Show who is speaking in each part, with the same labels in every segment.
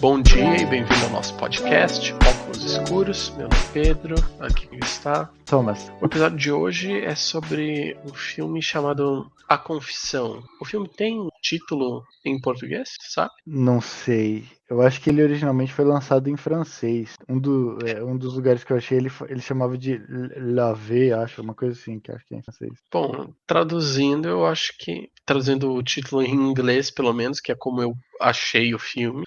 Speaker 1: Bom dia e bem-vindo ao nosso podcast Óculos Escuros. Meu nome é Pedro, aqui está
Speaker 2: Thomas.
Speaker 1: O episódio de hoje é sobre um filme chamado A Confissão. O filme tem um título em português, sabe?
Speaker 2: Não sei. Eu acho que ele originalmente foi lançado em francês. Um dos lugares que eu achei, ele chamava de Lavé, acho, uma coisa assim, que acho que é em francês.
Speaker 1: Bom, traduzindo, eu acho que... Traduzindo o título em inglês, pelo menos, que é como eu achei o filme,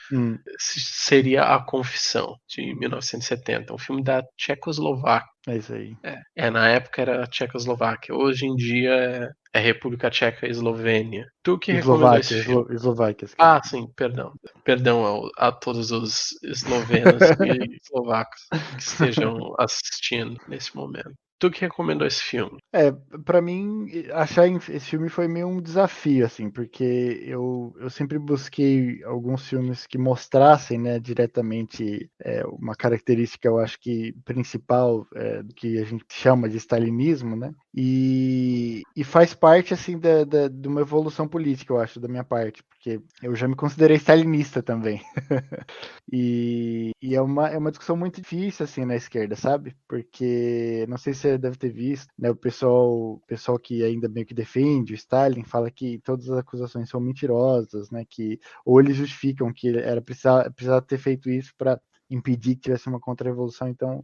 Speaker 1: seria A Confissão, de 1970. Um filme da Tchecoslováquia.
Speaker 2: É isso aí.
Speaker 1: Na época era Tchecoslováquia. Hoje em dia é República Tcheca e Eslovênia. Tu que recomendou esse filme?
Speaker 2: Eslováquia.
Speaker 1: Ah, sim, perdão. Perdão a todos os eslovenos e eslovacos que estejam assistindo nesse momento. Tu que recomendou esse filme?
Speaker 2: Pra mim, achar esse filme foi meio um desafio, assim, porque eu sempre busquei alguns filmes que mostrassem, né, diretamente uma característica, eu acho que principal do que a gente chama de stalinismo, né, e faz parte, assim, de uma evolução política, eu acho, da minha parte, porque eu já me considerei stalinista também. E é uma discussão muito difícil, assim, na esquerda, sabe? Porque, não sei se você deve ter visto, né, o pessoal que ainda meio que defende o Stalin fala que todas as acusações são mentirosas, né? Ou eles justificam que era precisava ter feito isso para impedir que tivesse uma contra-revolução. Então,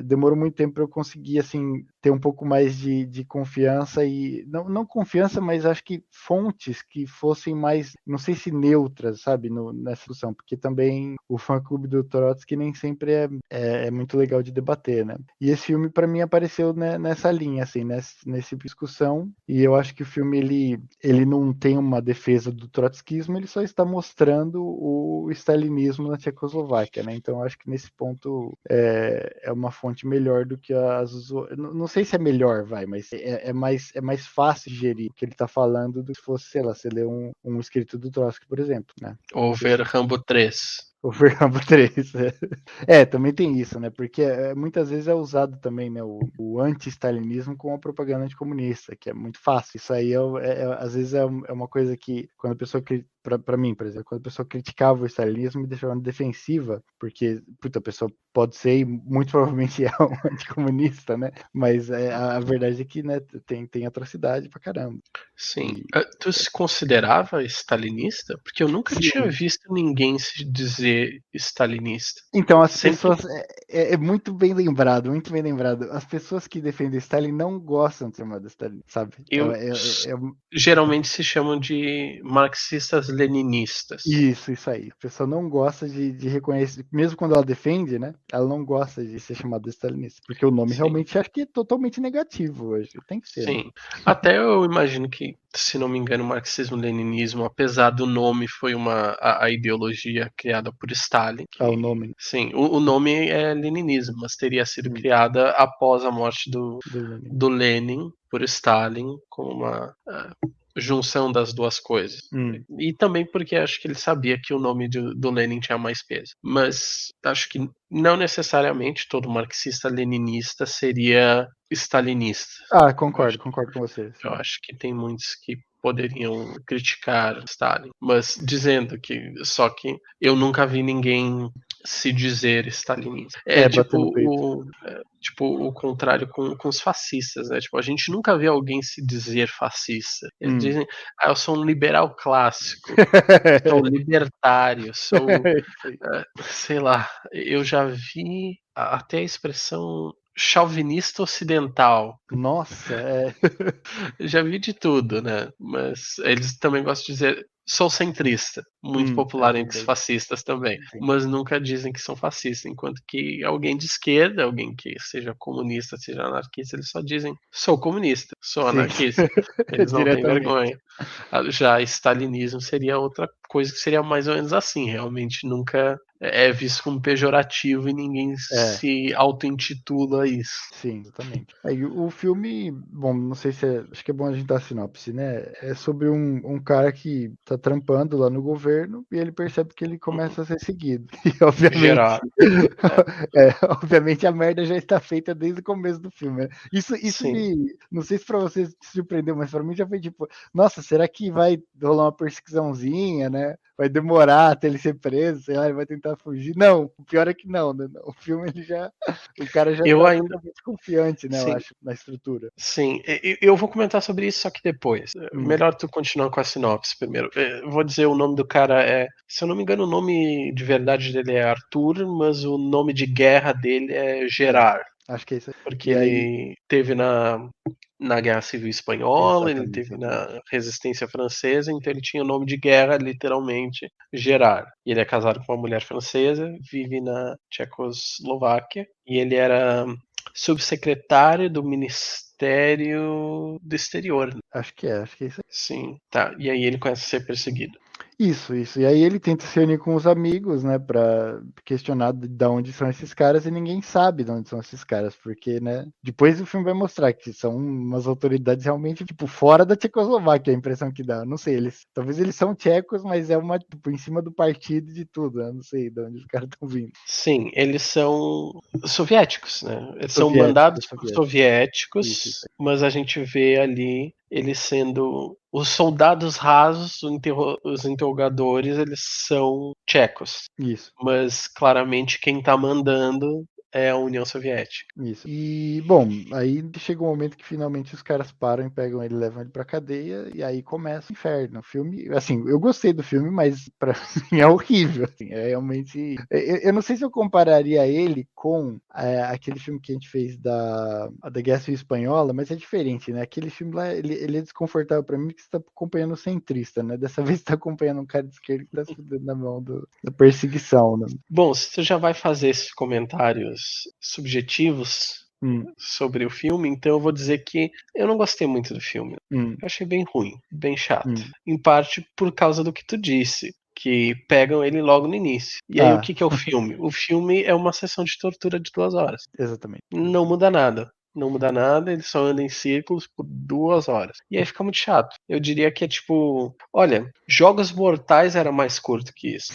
Speaker 2: demorou muito tempo para eu conseguir, assim, ter um pouco mais de confiança e não confiança, mas acho que fontes que fossem mais, não sei se neutras, sabe, nessa discussão, porque também o fã-clube do Trotsky nem sempre é muito legal de debater, né? E esse filme, para mim, apareceu, né, nessa linha, assim, nessa discussão, e eu acho que o filme, ele não tem uma defesa do trotskismo, ele só está mostrando o stalinismo na Tchecoslováquia, né? Então, eu acho que nesse ponto é uma fonte melhor do que as... Não sei se é melhor, mas é mais fácil de gerir o que ele está falando do que se fosse, sei lá, você ler um escrito do Trotsky, por exemplo, né?
Speaker 1: Ou ver Rambo 3.
Speaker 2: O Rambo 3. Também tem isso, né? Porque muitas vezes é usado também, né, o anti-stalinismo com a propaganda anticomunista, que é muito fácil. Isso aí, às vezes, é uma coisa que, quando a pessoa... Para mim, por exemplo, quando a pessoa criticava o stalinismo, me deixava na defensiva, porque, a pessoa pode ser, e muito provavelmente é um anticomunista, né? Mas a verdade é que, né, tem atrocidade pra caramba.
Speaker 1: Sim. Tu se considerava stalinista? Porque eu nunca tinha visto ninguém se dizer stalinista.
Speaker 2: Então, as
Speaker 1: Sempre...
Speaker 2: pessoas... É muito bem lembrado, muito bem lembrado. As pessoas que defendem Stalin não gostam de ser chamado Stalin, sabe?
Speaker 1: Geralmente se chamam de marxistas-leninistas.
Speaker 2: Isso aí. A pessoa não gosta de reconhecer, mesmo quando ela defende, né? Ela não gosta de ser chamada stalinista, porque o nome realmente acho que é totalmente negativo hoje. Tem que ser.
Speaker 1: Sim.
Speaker 2: Né?
Speaker 1: Até eu imagino que, se não me engano, o marxismo-leninismo, apesar do nome, foi a ideologia criada por Stalin.
Speaker 2: O nome.
Speaker 1: Sim, o nome é leninismo, mas teria sido criada após a morte do Lenin por Stalin, como uma junção das duas coisas. E também porque acho que ele sabia que o nome do Lenin tinha mais peso. Mas acho que não necessariamente todo marxista-leninista seria stalinista.
Speaker 2: Concordo com você.
Speaker 1: Eu acho que tem muitos que poderiam criticar Stalin, mas dizendo que só que eu nunca vi ninguém se dizer stalinista. Tipo o contrário com os fascistas, né? Tipo, a gente nunca vê alguém se dizer fascista. Eles dizem, eu sou um liberal clássico, sou libertário, sou, sei lá, eu já vi até a expressão chauvinista ocidental.
Speaker 2: Nossa,
Speaker 1: Já vi de tudo, né? Mas eles também gostam de dizer sou centrista, muito popular entre os fascistas também, mas nunca dizem que são fascistas, enquanto que alguém de esquerda, alguém que seja comunista, seja anarquista, eles só dizem sou comunista, sou anarquista. Eles não têm vergonha. Já stalinismo seria outra coisa que seria mais ou menos assim, realmente nunca é visto como pejorativo e ninguém se auto-intitula isso.
Speaker 2: Sim, exatamente. Aí o filme, bom, não sei se acho que é bom a gente dar a sinopse, né? É sobre um cara que tá trampando lá no governo e ele percebe que ele começa a ser seguido. E obviamente,
Speaker 1: Gerar.
Speaker 2: obviamente a merda já está feita desde o começo do filme. Né? Isso não sei se pra vocês se surpreendeu, mas pra mim já foi tipo, nossa, será que vai rolar uma perseguiçãozinha, né? Vai demorar até ele ser preso, sei lá, ele vai tentar fugir. Não, o pior é que não, né? O filme o cara já tá totalmente confiante, né? Eu acho, na estrutura.
Speaker 1: Sim, eu vou comentar sobre isso só que depois. Melhor tu continuar com a sinopse primeiro. Eu vou dizer o nome do cara se eu não me engano, o nome de verdade dele é Arthur, mas o nome de guerra dele é Gerard.
Speaker 2: Acho que é isso aí.
Speaker 1: Porque ele teve na Guerra Civil Espanhola, ele teve na Resistência Francesa, então ele tinha o nome de guerra, literalmente, Gerard. E ele é casado com uma mulher francesa, vive na Tchecoslováquia, e ele era subsecretário do Ministério do Exterior.
Speaker 2: Acho que é isso aí.
Speaker 1: Sim, tá. E aí ele começa a ser perseguido.
Speaker 2: Isso. E aí ele tenta se unir com os amigos, né, pra questionar de onde são esses caras e ninguém sabe de onde são esses caras, porque, né, depois o filme vai mostrar que são umas autoridades realmente, tipo, fora da Tchecoslováquia, a impressão que dá. Não sei, talvez eles são tchecos, mas é tipo, em cima do partido e de tudo, né? Não sei de onde os caras estão vindo.
Speaker 1: Sim, eles são soviéticos, né? Eles são mandados por soviéticos,
Speaker 2: isso.
Speaker 1: Mas a gente vê ali eles sendo os soldados rasos, os interrogadores, eles são tchecos.
Speaker 2: Isso.
Speaker 1: Mas claramente quem tá mandando é a União Soviética.
Speaker 2: Isso. E, bom, aí chega um momento que finalmente os caras param e pegam ele, levam ele pra cadeia, e aí começa o inferno. O filme, assim, eu gostei do filme, mas pra mim é horrível. Assim, é realmente. Eu não sei se eu compararia ele com aquele filme que a gente fez da Guerra Civil Espanhola, mas é diferente, né? Aquele filme lá, ele é desconfortável pra mim, porque você tá acompanhando o centrista, né? Dessa vez você tá acompanhando um cara de esquerda que tá se fudendo na mão da perseguição, né?
Speaker 1: Bom, se tu já vai fazer esses comentários subjetivos sobre o filme, então eu vou dizer que eu não gostei muito do filme. Eu achei bem ruim, bem chato. Em parte por causa do que tu disse, que pegam ele logo no início. E aí o que é o filme? O filme é uma sessão de tortura de 2 horas.
Speaker 2: Exatamente.
Speaker 1: Não muda nada. Não muda nada, ele só anda em círculos por 2 horas. E aí fica muito chato. Eu diria que é tipo, olha, Jogos Mortais era mais curto que isso.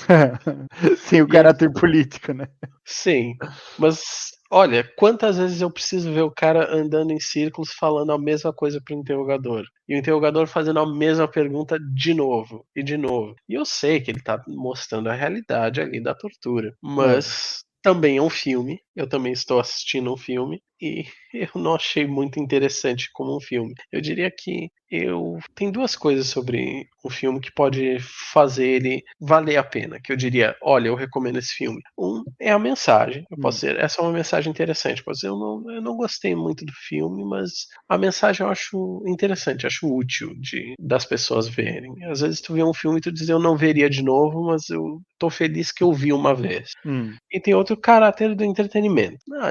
Speaker 2: Sim, o caráter político, né?
Speaker 1: Sim, mas olha, quantas vezes eu preciso ver o cara andando em círculos falando a mesma coisa pro interrogador? E o interrogador fazendo a mesma pergunta de novo e de novo. E eu sei que ele tá mostrando a realidade ali da tortura, mas também é um filme, eu também estou assistindo um filme e eu não achei muito interessante como um filme. Eu diria que tem 2 coisas sobre o filme que pode fazer ele valer a pena, que eu diria, olha, eu recomendo esse filme. Um é a mensagem. Eu posso dizer, essa é uma mensagem interessante. Eu posso dizer, eu não gostei muito do filme, mas a mensagem eu acho interessante, acho útil das pessoas verem. Às vezes tu vê um filme e tu diz, eu não veria de novo, mas eu tô feliz que eu vi uma vez. E tem outro caráter do entretenimento.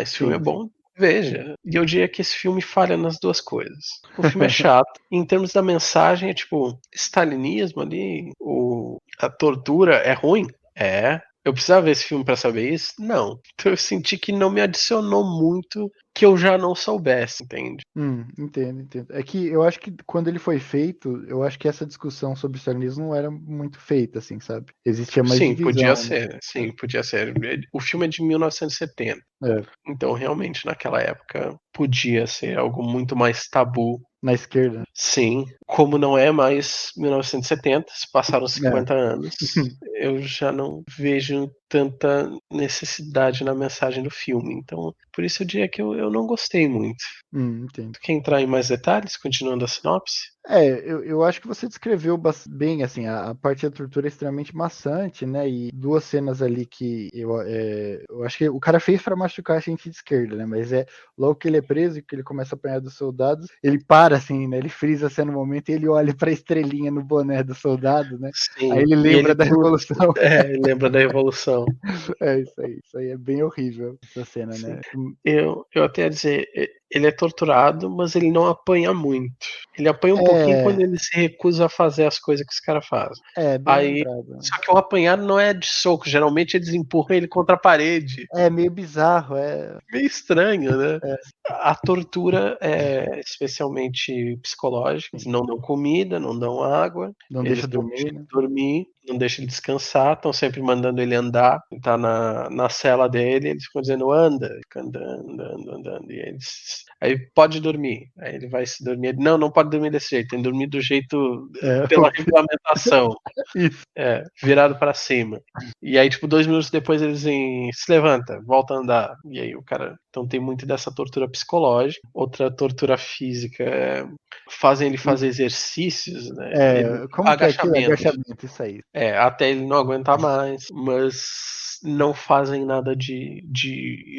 Speaker 1: Esse filme é bom, veja. E eu diria que esse filme falha nas 2 coisas. O filme é chato. Em termos da mensagem, é tipo, stalinismo ali, a tortura é ruim? É. Eu precisava ver esse filme pra saber isso? Não. Então eu senti que não me adicionou muito que eu já não soubesse, entende?
Speaker 2: Entendo. É que eu acho que quando ele foi feito, eu acho que essa discussão sobre o stalinismo não era muito feita, assim, sabe? Existia mais divisão.
Speaker 1: Podia ser. Sim, podia ser. O filme é de 1970. Então, realmente, naquela época, podia ser algo muito mais tabu.
Speaker 2: Na esquerda.
Speaker 1: Sim, como não é mais 1970, se passaram 50 anos, eu já não vejo tanta necessidade na mensagem do filme. Então, por isso eu diria que eu não gostei muito.
Speaker 2: Entendo.
Speaker 1: Tu quer entrar em mais detalhes, continuando a sinopse?
Speaker 2: Eu acho que você descreveu bem, assim, a parte da tortura é extremamente maçante, né? E 2 cenas ali que eu acho que o cara fez para machucar a gente de esquerda, né? Mas logo que ele é preso e que ele começa a apanhar dos soldados, ele para, assim, né? Ele frisa assim no momento e ele olha pra estrelinha no boné do soldado, né?
Speaker 1: Sim,
Speaker 2: aí ele lembra da Revolução.
Speaker 1: Ele lembra da Revolução.
Speaker 2: Isso aí é bem horrível essa cena, né?
Speaker 1: Eu até ia dizer, ele é torturado, mas ele não apanha muito. Ele apanha um pouquinho quando ele se recusa a fazer as coisas que os caras fazem.
Speaker 2: Bem lembrado.
Speaker 1: Só que o apanhar não é de soco, geralmente eles empurram ele contra a parede.
Speaker 2: É meio bizarro,
Speaker 1: Meio estranho, né?
Speaker 2: É.
Speaker 1: A tortura é especialmente psicológica. Eles não dão comida, não dão água.
Speaker 2: Não deixa dormir, né?
Speaker 1: Não deixa ele descansar, estão sempre mandando ele andar. Ele tá na cela dele, eles ficam dizendo anda, fica andando. E aí pode dormir. Aí ele vai se dormir. Não pode dormir desse jeito, tem que dormir do jeito pela regulamentação.
Speaker 2: Isso.
Speaker 1: Virado pra cima. E aí, tipo, 2 minutos depois eles dizem, se levanta, volta a andar. E aí o cara. Então tem muito dessa tortura psicológica. Outra tortura física fazem ele fazer exercícios, né?
Speaker 2: Como que é aquilo? Agachamento, isso aí.
Speaker 1: Até ele não aguentar mais, mas não fazem nada de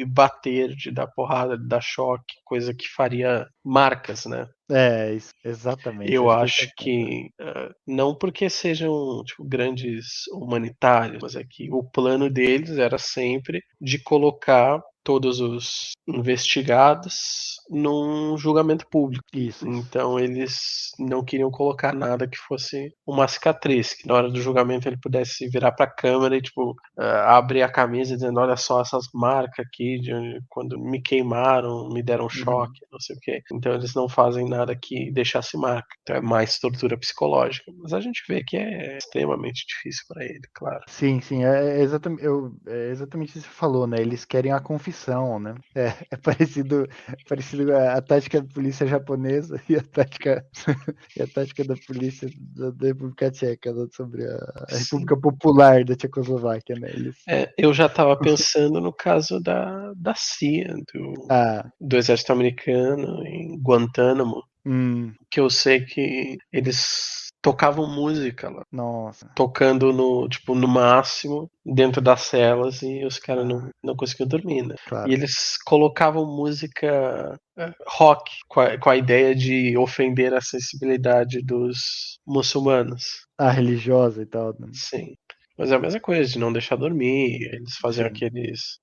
Speaker 1: bater, de dar porrada, de dar choque, coisa que faria marcas, né?
Speaker 2: Isso, exatamente.
Speaker 1: Eu acho que não porque sejam tipo, grandes humanitários, mas é que o plano deles era sempre de colocar todos os investigados num julgamento público.
Speaker 2: Isso.
Speaker 1: Então eles não queriam colocar nada que fosse uma cicatriz, que na hora do julgamento ele pudesse virar para a câmera e tipo abrir a camisa dizendo olha só essas marcas aqui de quando me queimaram, me deram choque, não sei o quê. Então eles não fazem nada que deixasse marca. Então é mais tortura psicológica, mas a gente vê que é extremamente difícil para ele, claro.
Speaker 2: Sim, é exatamente isso que você falou, né? Eles querem a confissão, né? É parecido a tática da polícia japonesa e a tática da polícia da República Tcheca, sobre a República Popular da Tchecoslováquia, né?
Speaker 1: Eu já estava pensando no caso da CIA, do exército americano em Guantánamo, que eu sei que eles tocavam música lá.
Speaker 2: Nossa.
Speaker 1: Tocando no máximo dentro das celas e os caras não conseguiam dormir, né?
Speaker 2: Claro.
Speaker 1: E eles colocavam música rock com a ideia de ofender a sensibilidade dos muçulmanos.
Speaker 2: Religiosa e tal. Né?
Speaker 1: Sim. Mas é a mesma coisa, de não deixar dormir. Eles faziam aqueles.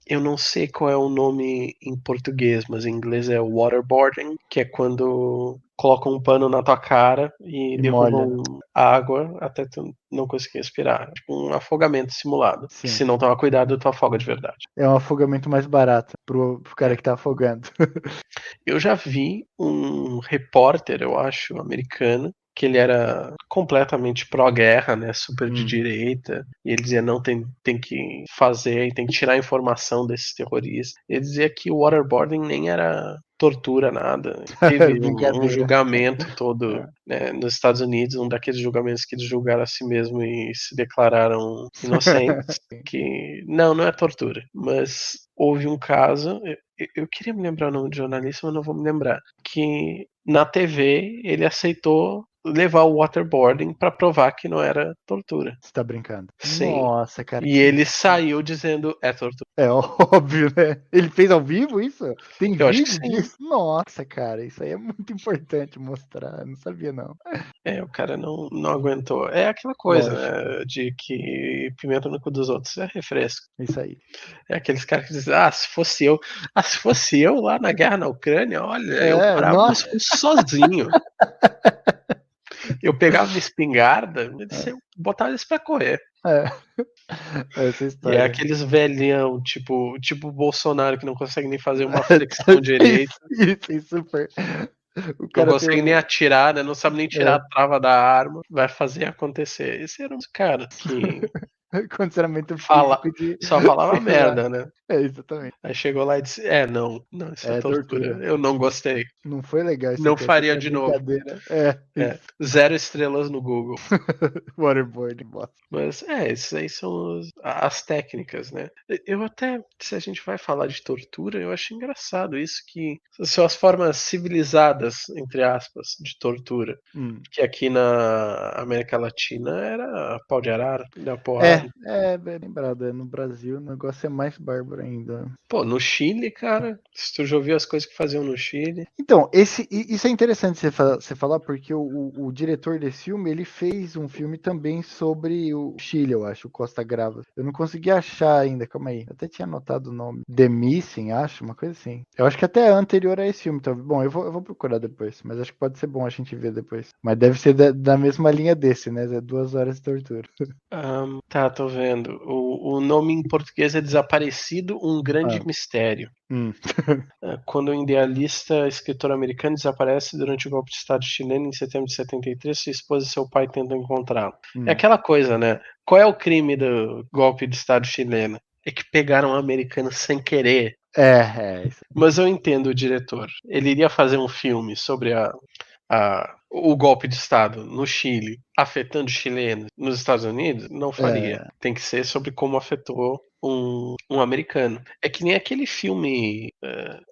Speaker 1: Eu não sei qual é o nome em português, mas em inglês é waterboarding, que é quando colocam um pano na tua cara e derrubam água até tu não conseguir respirar. Tipo um afogamento simulado. Sim. Se não tomar cuidado, tu afoga de verdade.
Speaker 2: É um afogamento mais barato pro cara que tá afogando.
Speaker 1: Eu já vi um repórter, eu acho, americano, que ele era completamente pró-guerra, né, super de direita, e ele dizia não, tem que fazer, tem que tirar a informação desses terroristas. Ele dizia que o waterboarding nem era tortura, nada. Teve um julgamento todo né, nos Estados Unidos, um daqueles julgamentos que eles julgaram a si mesmo e se declararam inocentes, que não é tortura, mas houve um caso, eu queria me lembrar o nome do jornalista, mas não vou me lembrar, que na TV ele aceitou levar o waterboarding pra provar que não era tortura.
Speaker 2: Você tá brincando?
Speaker 1: Sim.
Speaker 2: Nossa, cara.
Speaker 1: E ele saiu dizendo é tortura.
Speaker 2: É óbvio, né? Ele fez ao vivo isso? Tem
Speaker 1: Eu acho
Speaker 2: vídeo
Speaker 1: que sim.
Speaker 2: disso? Nossa, cara, isso aí é muito importante mostrar. Não sabia, não.
Speaker 1: O cara não aguentou. É aquela coisa, né, de que pimenta no cu dos outros é refresco.
Speaker 2: Isso aí.
Speaker 1: É aqueles caras que dizem, se fosse eu lá na guerra na Ucrânia, olha, eu parava o discurso sozinho. Eu pegava minha espingarda e botava eles pra correr.
Speaker 2: Essa história.
Speaker 1: E é aqueles velhão, tipo o Bolsonaro, que não consegue nem fazer uma flexão direita.
Speaker 2: Isso, super.
Speaker 1: O cara não consegue nem atirar, né? Não sabe nem tirar a trava da arma. Vai fazer acontecer. Esse era um cara que
Speaker 2: condicionamento
Speaker 1: só falava merda, né?
Speaker 2: Exatamente.
Speaker 1: Aí chegou lá e disse, não, isso é tortura. Eu não gostei.
Speaker 2: Não foi legal isso.
Speaker 1: Não faria de novo. 0 estrelas no Google.
Speaker 2: Waterboard, bosta.
Speaker 1: Mas essas aí são as técnicas, né? Eu até, se a gente vai falar de tortura, eu acho engraçado isso, que são as formas civilizadas, entre aspas, de tortura. Que aqui na América Latina era pau de arara, da porrada.
Speaker 2: bem lembrado. No Brasil o negócio é mais bárbaro ainda.
Speaker 1: Pô, no Chile, cara, se tu já ouviu as coisas que faziam no Chile.
Speaker 2: Então, isso é interessante você falar, porque o diretor desse filme, ele fez um filme também sobre o Chile, eu acho, o Costa Gravas. Eu não consegui achar ainda, calma aí. Eu até tinha anotado o nome. The Missing, acho, uma coisa assim. Eu acho que até é anterior a esse filme, então. Bom, eu vou procurar depois, mas acho que pode ser bom a gente ver depois. Mas deve ser da mesma linha desse, né? 2 horas de tortura.
Speaker 1: Tá, tô vendo. O nome em português é Desaparecido, um Grande Mistério. Quando o idealista escritor americano desaparece durante o golpe de Estado chileno em setembro de 73, sua esposa e seu pai tentam encontrá-lo. É aquela coisa, né? Qual é o crime do golpe de Estado chileno? É que pegaram um americano sem querer.
Speaker 2: Isso.
Speaker 1: Mas eu entendo o diretor. Ele iria fazer um filme sobre o golpe de Estado no Chile afetando chilenos nos Estados Unidos? Não faria. Tem que ser sobre como afetou um americano. É que nem aquele filme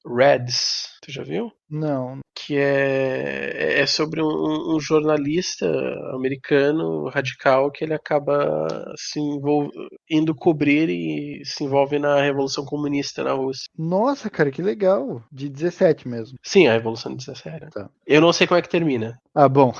Speaker 1: Reds, tu já viu?
Speaker 2: Não.
Speaker 1: Que é sobre um jornalista americano radical que ele acaba indo cobrir e se envolve na Revolução Comunista na Rússia.
Speaker 2: Nossa, cara, que legal. De 17 mesmo.
Speaker 1: Sim, a Revolução de 17.
Speaker 2: Tá.
Speaker 1: Eu não sei como é que termina.
Speaker 2: Bom.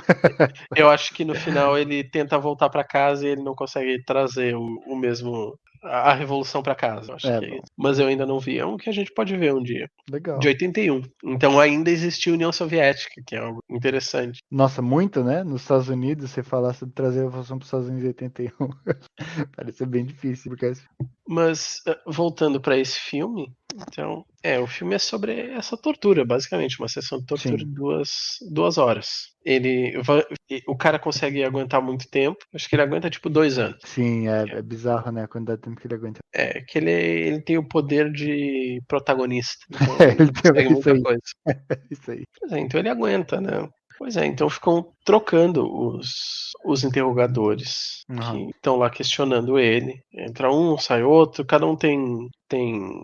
Speaker 1: Eu acho que no final ele tenta voltar para casa e ele não consegue trazer o mesmo a revolução para casa. Acho que é isso. Mas eu ainda não vi. É um que a gente pode ver um dia.
Speaker 2: Legal.
Speaker 1: De 81. Então ainda existia a União Soviética, que é algo interessante.
Speaker 2: Nossa, muito, né? Nos Estados Unidos, você falasse de trazer a revolução para os Estados Unidos em 81. Parece ser bem difícil.
Speaker 1: Mas voltando para esse filme, então, o filme é sobre essa tortura, basicamente, uma sessão de tortura de 2 horas. O cara consegue aguentar muito tempo, acho que ele aguenta tipo 2 anos.
Speaker 2: Sim, é bizarro, né? A quantidade de tempo que ele aguenta.
Speaker 1: É que ele tem o poder de protagonista, então
Speaker 2: ele
Speaker 1: consegue muita
Speaker 2: aí.
Speaker 1: coisa.
Speaker 2: Isso aí.
Speaker 1: Pois é, então ele aguenta, né? Pois é, então ficam trocando os interrogadores que estão lá questionando ele. Entra um, sai outro, cada um tem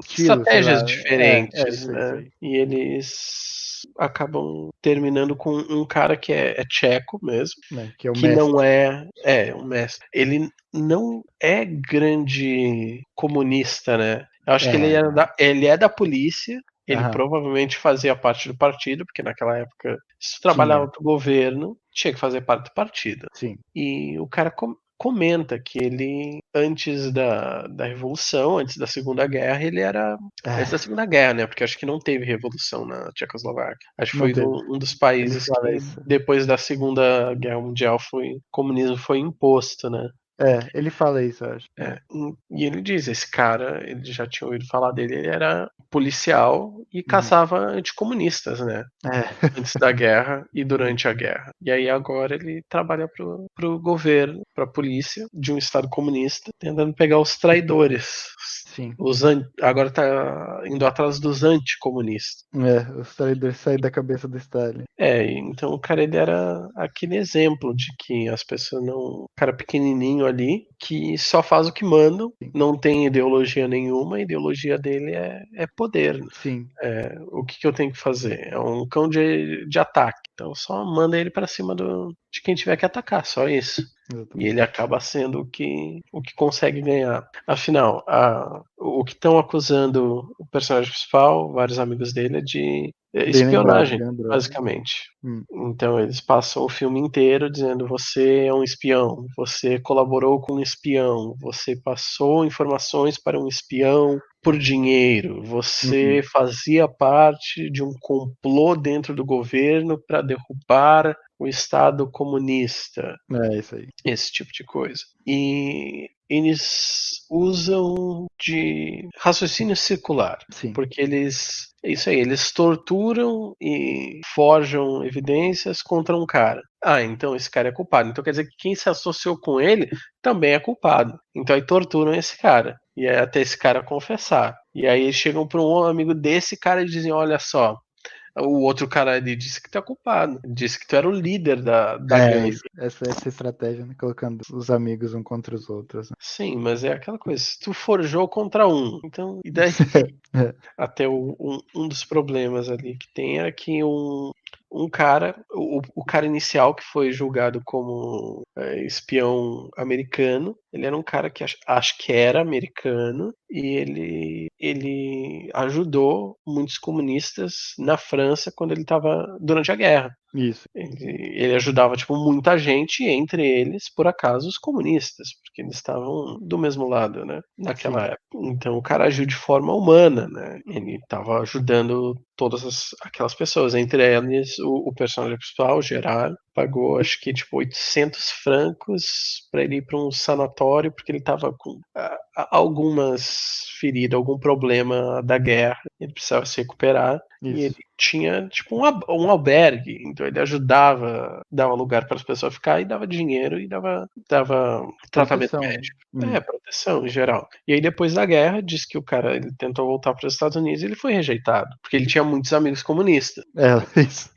Speaker 2: Estilo,
Speaker 1: estratégias diferentes,
Speaker 2: isso
Speaker 1: né?
Speaker 2: aí.
Speaker 1: E eles acabam terminando com um cara que é tcheco mesmo,
Speaker 2: que é o
Speaker 1: que
Speaker 2: mestre.
Speaker 1: não um mestre. Ele não é grande comunista, né? Eu acho que ele é da polícia. Ele provavelmente fazia parte do partido, porque naquela época, se tu trabalhava para o governo, tinha que fazer parte do partido.
Speaker 2: Sim.
Speaker 1: E o cara comenta que ele, antes da Revolução, antes da Segunda Guerra, ele era. Antes da Segunda Guerra, né? Porque acho que não teve revolução na Tchecoslováquia. Acho que foi um dos países que, depois da Segunda Guerra Mundial, o comunismo foi imposto, né?
Speaker 2: Ele fala isso, eu acho.
Speaker 1: E ele diz, esse cara, ele já tinha ouvido falar dele, ele era policial e caçava anticomunistas, né? Antes da guerra e durante a guerra. E aí agora ele trabalha pro governo, pra polícia de um estado comunista, tentando pegar os traidores.
Speaker 2: Sim.
Speaker 1: Agora tá indo atrás dos anticomunistas.
Speaker 2: Os traidores saíram da cabeça do Stalin.
Speaker 1: Então o cara, ele era aquele exemplo de que as pessoas não... Um cara pequenininho ali, que só faz o que mandam, não tem ideologia nenhuma, a ideologia dele é poder.
Speaker 2: Sim.
Speaker 1: O que eu tenho que fazer? É um cão de ataque. Então só manda ele pra cima de quem tiver que atacar, só isso. E ele acaba sendo o que consegue ganhar. Afinal, o que estão acusando o personagem principal, vários amigos dele, é de espionagem, basicamente. Então eles passam o filme inteiro dizendo: você é um espião, você colaborou com um espião, você passou informações para um espião por dinheiro, você fazia parte de um complô dentro do governo para derrubar o Estado comunista.
Speaker 2: Isso aí.
Speaker 1: Esse tipo de coisa. E eles usam de raciocínio circular.
Speaker 2: Sim.
Speaker 1: Porque eles torturam e forjam evidências contra um cara. Então esse cara é culpado. Então quer dizer que quem se associou com ele também é culpado. Então aí torturam esse cara. E aí até esse cara confessar. E aí eles chegam para um amigo desse cara e dizem: olha só, o outro cara ali disse que tu é culpado. Disse que tu era o líder da gangue.
Speaker 2: Essa estratégia, né? Colocando os amigos um contra os outros. Né?
Speaker 1: Sim, mas é aquela coisa. Se tu forjou contra um, então, e daí? Até um dos problemas ali que tem é que um cara, o cara inicial que foi julgado como espião americano, ele era um cara que acho que era americano e ele ajudou muitos comunistas na França quando ele estava durante a guerra.
Speaker 2: Isso.
Speaker 1: Ele ajudava, tipo, muita gente, entre eles, por acaso, os comunistas, porque eles estavam do mesmo lado, né, naquela época. Então o cara agiu de forma humana, né, ele estava ajudando todas aquelas pessoas, entre eles o personagem principal, o Gerard, pagou acho que tipo 800 francos para ele ir para um sanatório, porque ele estava com algumas feridas, algum problema da guerra, ele precisava se recuperar.
Speaker 2: Isso.
Speaker 1: E ele tinha tipo um albergue, então ele ajudava, dava lugar para as pessoas ficar e dava dinheiro e dava tratamento médico. Proteção em geral. E aí depois da guerra, diz que o cara ele tentou voltar para os Estados Unidos e ele foi rejeitado, porque ele tinha muitos amigos comunistas.
Speaker 2: Isso.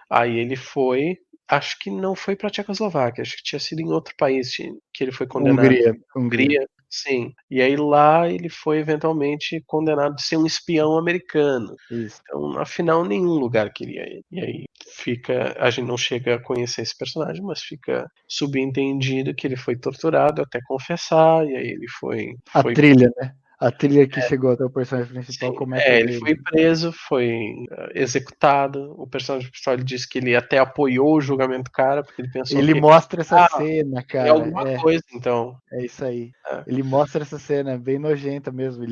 Speaker 1: Aí ele foi, acho que não foi para Tchecoslováquia, acho que tinha sido em outro país que ele foi condenado.
Speaker 2: Hungria.
Speaker 1: Sim. E aí lá ele foi eventualmente condenado de ser um espião americano.
Speaker 2: Isso.
Speaker 1: Então, afinal, nenhum lugar queria ele. E aí a gente não chega a conhecer esse personagem, mas fica subentendido que ele foi torturado até confessar, e aí ele foi
Speaker 2: trilha, né? A trilha que chegou até o personagem principal começa
Speaker 1: ele foi preso, foi executado. O personagem principal ele disse que ele até apoiou o julgamento do cara, porque ele pensou
Speaker 2: ele
Speaker 1: que
Speaker 2: mostra essa cena, cara.
Speaker 1: É alguma coisa, então.
Speaker 2: É isso aí. Ele mostra essa cena bem nojenta mesmo.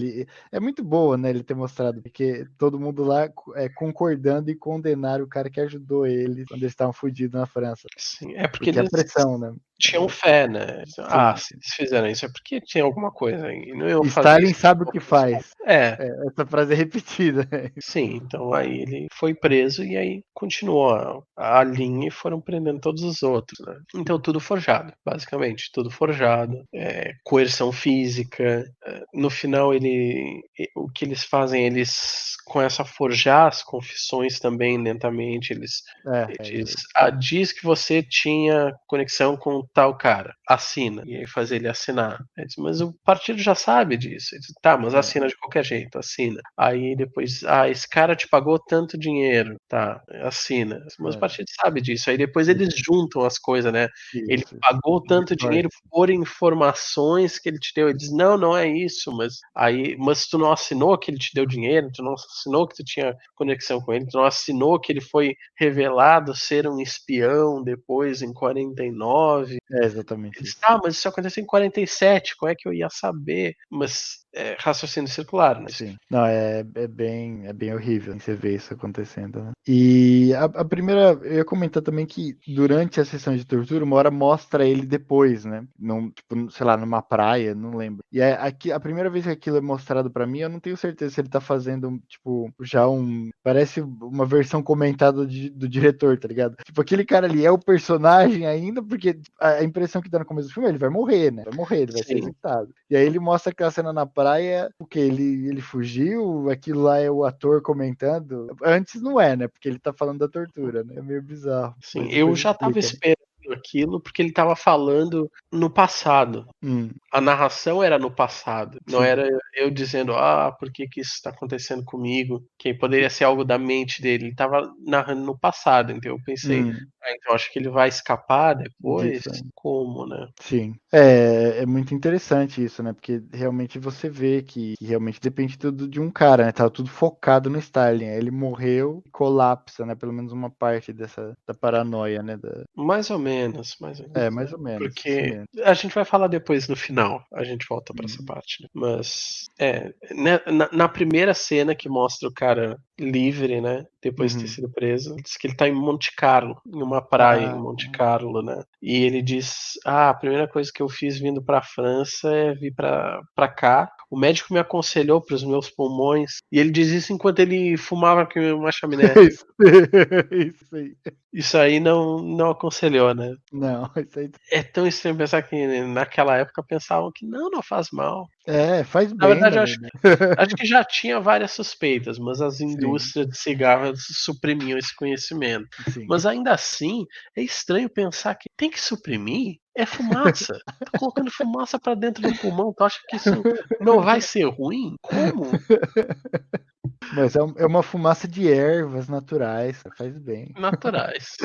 Speaker 2: É muito boa, né? Ele ter mostrado, porque todo mundo lá concordando e condenar o cara que ajudou eles quando eles estavam fugidos na França.
Speaker 1: Sim, é porque
Speaker 2: eles
Speaker 1: a pressão,
Speaker 2: né?
Speaker 1: Tinham fé, né? Se eles fizeram isso é porque tinha alguma coisa aí. Não iam fazer
Speaker 2: Stalin
Speaker 1: isso,
Speaker 2: sabe o que faz.
Speaker 1: Essa
Speaker 2: frase é repetida.
Speaker 1: Sim, então aí ele foi preso e aí continuou a linha e foram prendendo todos os outros, né? Então tudo forjado, basicamente, tudo forjado, coerção física. No final o que eles fazem, eles começam a forjar as confissões também lentamente. Diz que você tinha conexão com tal cara, assina. E aí fazer ele assinar. Mas o partido já sabe disso. Diz, tá, mas assina de qualquer jeito, assina. Aí depois, esse cara te pagou tanto dinheiro, tá, assina. Mas o partido sabe disso. Aí depois eles juntam as coisas, né? Ele pagou tanto dinheiro por informações que ele te deu. Ele diz, não é isso, mas tu não assinou que ele te deu dinheiro, tu não assinou que tu tinha conexão com ele, tu não assinou que ele foi revelado ser um espião depois em 49.
Speaker 2: Exatamente isso.
Speaker 1: Mas isso aconteceu em 47, como é que eu ia saber? Mas raciocínio circular, né?
Speaker 2: Sim. Não, é bem horrível você ver isso acontecendo, né? E a primeira, eu ia comentar também que durante a sessão de tortura, uma hora mostra ele depois, né? Tipo, sei lá, numa praia, não lembro. E aqui, a primeira vez que aquilo é mostrado pra mim, eu não tenho certeza se ele tá fazendo, tipo, já parece uma versão comentada do diretor, tá ligado? Tipo, aquele cara ali é o personagem ainda, porque a impressão que dá no começo do filme é ele vai morrer, né? Ele vai ser executado. E aí ele mostra aquela cena na praia, porque ele fugiu, aquilo lá é o ator comentando. Antes não é, né? Porque ele tá falando da tortura, né? É meio bizarro.
Speaker 1: Sim, eu já tava esperando aquilo porque ele tava falando no passado. A narração era no passado, não era eu dizendo, por que isso está acontecendo comigo? Que poderia ser algo da mente dele. Ele tava narrando no passado, então eu pensei, então acho que ele vai escapar depois? Como, né?
Speaker 2: Sim. É muito interessante isso, né? Porque realmente você vê que realmente depende tudo de um cara, né? Tava tudo focado no Stalin. Ele morreu e colapsa, né? Pelo menos uma parte da paranoia, né?
Speaker 1: Mais ou menos.
Speaker 2: Mais ou menos.
Speaker 1: Porque a gente vai falar depois no final, a gente volta pra essa parte, né? Mas na primeira cena que mostra o cara livre, né? Depois de ter sido preso, diz que ele tá em Monte Carlo, em uma praia em Monte Carlo, né? E ele diz: a primeira coisa que eu fiz vindo pra França é vir pra cá. O médico me aconselhou pros meus pulmões. E ele diz isso enquanto ele fumava com uma chaminé.
Speaker 2: Isso aí.
Speaker 1: Isso aí não aconselhou, né?
Speaker 2: Não, isso aí.
Speaker 1: É tão estranho pensar que naquela época pensavam que não faz mal.
Speaker 2: Faz bem.
Speaker 1: Na verdade, acho que já tinha várias suspeitas, mas as indústrias de cigarros suprimiam esse conhecimento.
Speaker 2: Sim.
Speaker 1: Mas ainda assim, é estranho pensar que tem que suprimir. É fumaça. Tá colocando fumaça pra dentro do pulmão. Tu acha que isso não vai ser ruim? Como?
Speaker 2: Mas é uma fumaça de ervas naturais, faz bem.
Speaker 1: Naturais.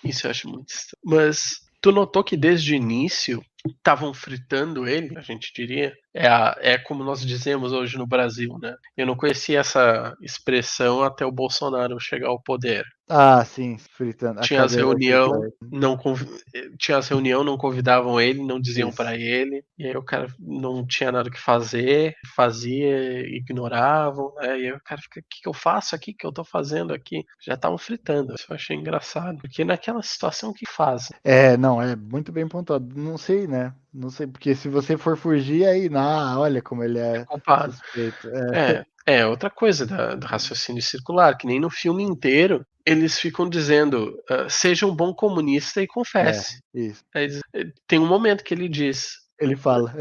Speaker 1: Isso eu acho muito estranho. Mas tu notou que desde o início estavam fritando ele, a gente diria? É como nós dizemos hoje no Brasil, né? Eu não conhecia essa expressão até o Bolsonaro chegar ao poder.
Speaker 2: Ah, sim, fritando. A
Speaker 1: Tinha as
Speaker 2: cadeira
Speaker 1: reunião,
Speaker 2: fritar.
Speaker 1: tinha as reunião, não convidavam ele, não diziam
Speaker 2: Isso.
Speaker 1: pra ele, e aí o cara não tinha nada o que fazer, fazia, ignoravam, né? E aí o cara fica, o que eu faço aqui? O que eu tô fazendo aqui? Já estavam fritando. Isso eu achei engraçado, porque naquela situação que faz.
Speaker 2: Não, é muito bem pontuado. Não sei, né? Não sei, porque se você for fugir, aí, olha como ele
Speaker 1: É
Speaker 2: é
Speaker 1: culpado.
Speaker 2: suspeito.
Speaker 1: É outra coisa do raciocínio circular, que nem no filme inteiro eles ficam dizendo, seja um bom comunista e confesse.
Speaker 2: Isso.
Speaker 1: Tem um momento que ele diz,
Speaker 2: Ele fala.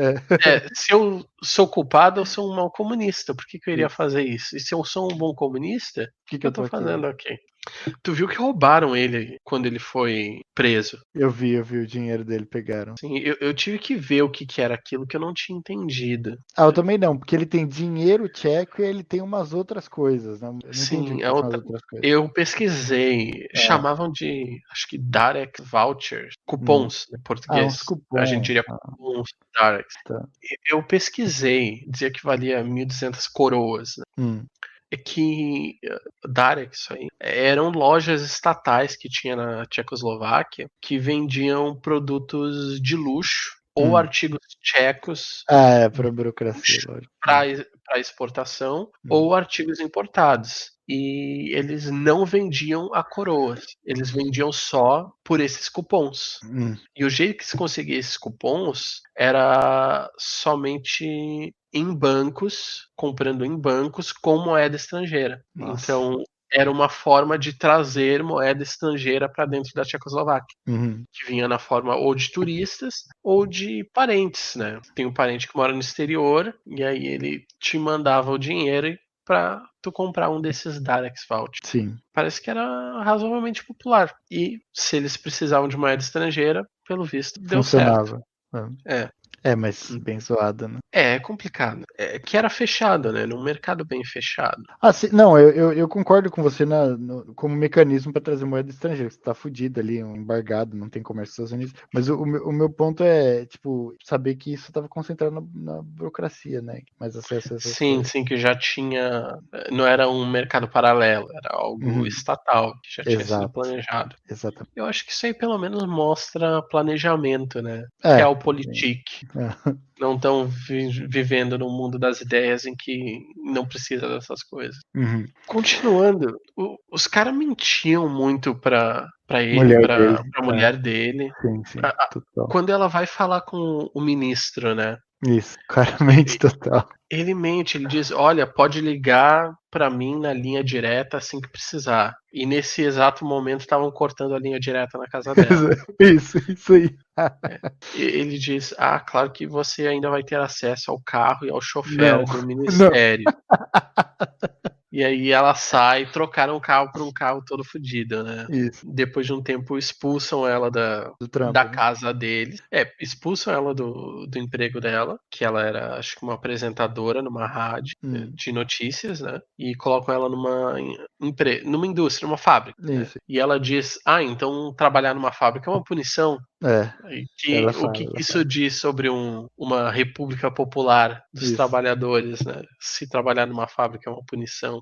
Speaker 1: se eu sou culpado, eu sou um mau comunista. Por que eu iria
Speaker 2: Isso.
Speaker 1: fazer isso? E se eu sou um bom comunista,
Speaker 2: Por que
Speaker 1: o que eu
Speaker 2: eu tô
Speaker 1: tô
Speaker 2: aqui?
Speaker 1: fazendo aqui? Tu viu que roubaram ele quando ele foi preso?
Speaker 2: Eu vi o dinheiro dele, pegaram.
Speaker 1: Sim, eu tive que ver o que era aquilo que eu não tinha entendido.
Speaker 2: Eu também não, porque ele tem dinheiro tcheco e ele tem umas outras coisas, né? Eu não entendi o
Speaker 1: Sim,
Speaker 2: que são as outras coisas.
Speaker 1: eu pesquisei, chamavam de, acho que Darek Vouchers, cupons em
Speaker 2: Uns
Speaker 1: português. A gente
Speaker 2: cupons.
Speaker 1: diria cupons Darek.
Speaker 2: Tá.
Speaker 1: Eu pesquisei, dizia que valia 1.200 coroas, né?
Speaker 2: Hum,
Speaker 1: É que Darek, isso aí, eram lojas estatais que tinha na Tchecoslováquia que vendiam produtos de luxo ou
Speaker 2: hum.
Speaker 1: artigos tchecos
Speaker 2: É para burocracia, lógico.
Speaker 1: para exportação ou artigos importados. E eles não vendiam a coroas, eles vendiam só por esses cupons.
Speaker 2: Hum,
Speaker 1: E o jeito que se conseguia esses cupons era somente em bancos, comprando em bancos com moeda estrangeira.
Speaker 2: nossa.
Speaker 1: Então, era uma forma de trazer moeda estrangeira para dentro da Tchecoslováquia,
Speaker 2: Uhum.
Speaker 1: que vinha na forma ou de turistas ou de parentes, né? Tem um parente que mora no exterior e aí ele te mandava o dinheiro para tu comprar um desses Darex Vault.
Speaker 2: Sim,
Speaker 1: Parece que era razoavelmente popular. E se eles precisavam de moeda estrangeira, pelo visto, deu certo.
Speaker 2: funcionava.
Speaker 1: É.
Speaker 2: Mas bem zoado, né?
Speaker 1: É complicado. É que era fechado, né? Num mercado bem fechado.
Speaker 2: Não, eu concordo com você como mecanismo para trazer moeda estrangeira. Você tá fudido ali, um embargado, não tem comércio com os Estados Unidos. Mas o meu ponto é, tipo, saber que isso estava concentrado na burocracia, né? Mais acesso a essas
Speaker 1: Sim,
Speaker 2: coisas.
Speaker 1: sim, que já tinha. Não era um mercado paralelo, era algo
Speaker 2: Uhum.
Speaker 1: estatal, que já tinha sido
Speaker 2: Exato,
Speaker 1: planejado.
Speaker 2: exatamente.
Speaker 1: Eu acho que isso aí pelo menos mostra planejamento, né? Realpolitik.
Speaker 2: É.
Speaker 1: Não estão vivendo no mundo das ideias em que não precisa dessas coisas.
Speaker 2: Uhum.
Speaker 1: Continuando, os caras mentiam muito pra ele,
Speaker 2: Mulher
Speaker 1: pra
Speaker 2: dele.
Speaker 1: mulher dele.
Speaker 2: Sim, total.
Speaker 1: Quando ela vai falar com o ministro, né?
Speaker 2: Isso, claramente total.
Speaker 1: Ele mente, ele diz: Olha, pode ligar pra mim na linha direta assim que precisar. E nesse exato momento estavam cortando a linha direta na casa dela.
Speaker 2: Isso aí.
Speaker 1: Ele diz: Ah, claro que você ainda vai ter acesso ao carro e ao
Speaker 2: Não,
Speaker 1: chofer do
Speaker 2: não.
Speaker 1: ministério. E aí ela sai, trocaram o carro por um carro todo fodido, né?
Speaker 2: Isso,
Speaker 1: Depois de um tempo expulsam ela
Speaker 2: do
Speaker 1: da
Speaker 2: trampo, né?
Speaker 1: casa deles. Expulsam ela do emprego dela, que ela era, acho que uma apresentadora numa rádio de notícias, né? E colocam ela numa indústria, numa fábrica, né?
Speaker 2: Isso.
Speaker 1: E ela diz: Ah, então trabalhar numa fábrica é uma punição.
Speaker 2: É,
Speaker 1: E o que
Speaker 2: ela
Speaker 1: isso
Speaker 2: fala.
Speaker 1: diz sobre uma república popular dos
Speaker 2: Isso,
Speaker 1: trabalhadores, né? Se trabalhar numa fábrica é uma punição.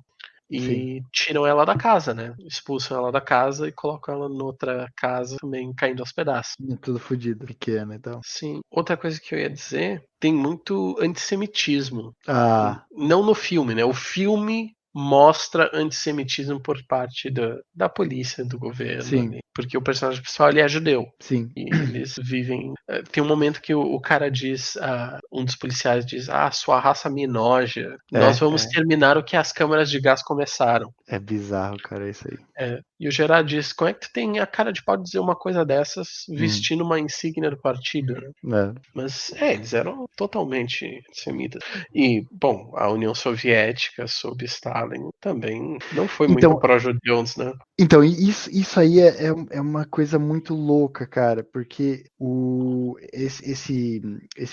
Speaker 2: sim.
Speaker 1: E tiram ela da casa, né? Expulsam ela da casa e colocam ela noutra casa também caindo aos pedaços.
Speaker 2: É tudo fodido, pequeno e tal.
Speaker 1: Sim. Outra coisa que eu ia dizer, tem muito antissemitismo.
Speaker 2: Ah,
Speaker 1: Não no filme, né? O filme mostra antissemitismo por parte da polícia, do governo
Speaker 2: sim,
Speaker 1: ali. Porque o personagem principal ele é judeu.
Speaker 2: sim.
Speaker 1: E eles vivem. Tem um momento que o cara diz, um dos policiais diz: Ah, sua raça me enoja. Nós vamos terminar o que as câmaras de gás começaram.
Speaker 2: É bizarro, cara, isso aí.
Speaker 1: E o Gerard diz: Como é que tu tem a cara de pau de dizer uma coisa dessas vestindo uma insígnia do partido? Né?
Speaker 2: É.
Speaker 1: Mas eles eram totalmente antissemitas. E, bom, a União Soviética, sob Stalin, também não foi muito
Speaker 2: Então,
Speaker 1: pró-judeus, né?
Speaker 2: Então, isso aí é uma coisa muito louca, cara, porque esse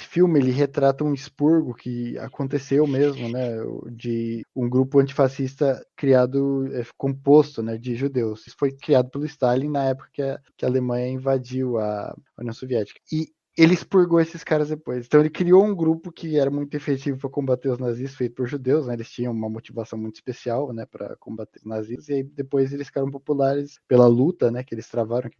Speaker 2: filme ele retrata um expurgo que aconteceu mesmo, né, de um grupo antifascista criado, composto, né, de judeus. Isso foi criado pelo Stalin na época que a Alemanha invadiu a União Soviética. E ele expurgou esses caras depois. Então ele criou um grupo que era muito efetivo para combater os nazistas, feito por judeus, né? Eles tinham uma motivação muito especial, né, para combater os nazistas. E aí depois eles ficaram populares pela luta, né, que eles travaram, que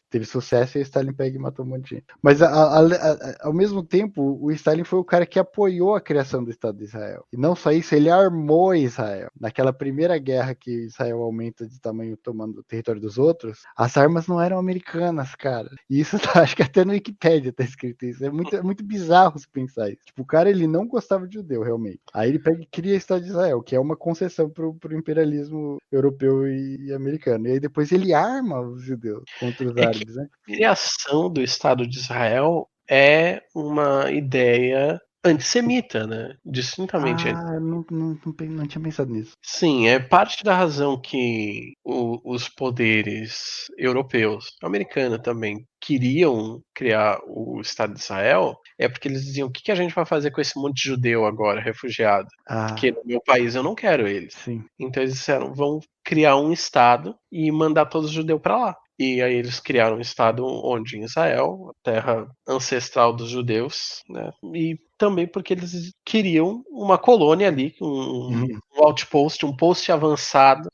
Speaker 2: teve sucesso, e o Stalin pega e matou um monte de gente. Mas ao mesmo tempo, o Stalin foi o cara que apoiou a criação do Estado de Israel. E não só isso, ele armou Israel. Naquela primeira guerra que Israel aumenta de tamanho tomando o território dos outros, as armas não eram americanas, cara. E isso acho que até no Wikipedia tá escrito isso. É muito bizarro se pensar isso. Tipo, o cara, ele não gostava de judeu, realmente. Aí ele pega e cria o Estado de Israel, que é uma concessão pro imperialismo europeu e americano. E aí depois ele arma os judeus contra os
Speaker 1: É que
Speaker 2: árabes, né?
Speaker 1: a criação do Estado de Israel é uma ideia antissemita, né? Distintamente.
Speaker 2: Não tinha pensado nisso.
Speaker 1: Sim, é parte da razão que os poderes europeus, americana também, queriam criar o Estado de Israel, é porque eles diziam: o que a gente vai fazer com esse monte de judeu agora, refugiado? Porque no meu país eu não quero eles.
Speaker 2: Sim.
Speaker 1: Então eles disseram: vão criar um Estado e mandar todos os judeus para lá. E aí eles criaram um Estado onde? Em Israel, a terra ancestral dos judeus, né? E também porque eles queriam uma colônia ali, um outpost, um post avançado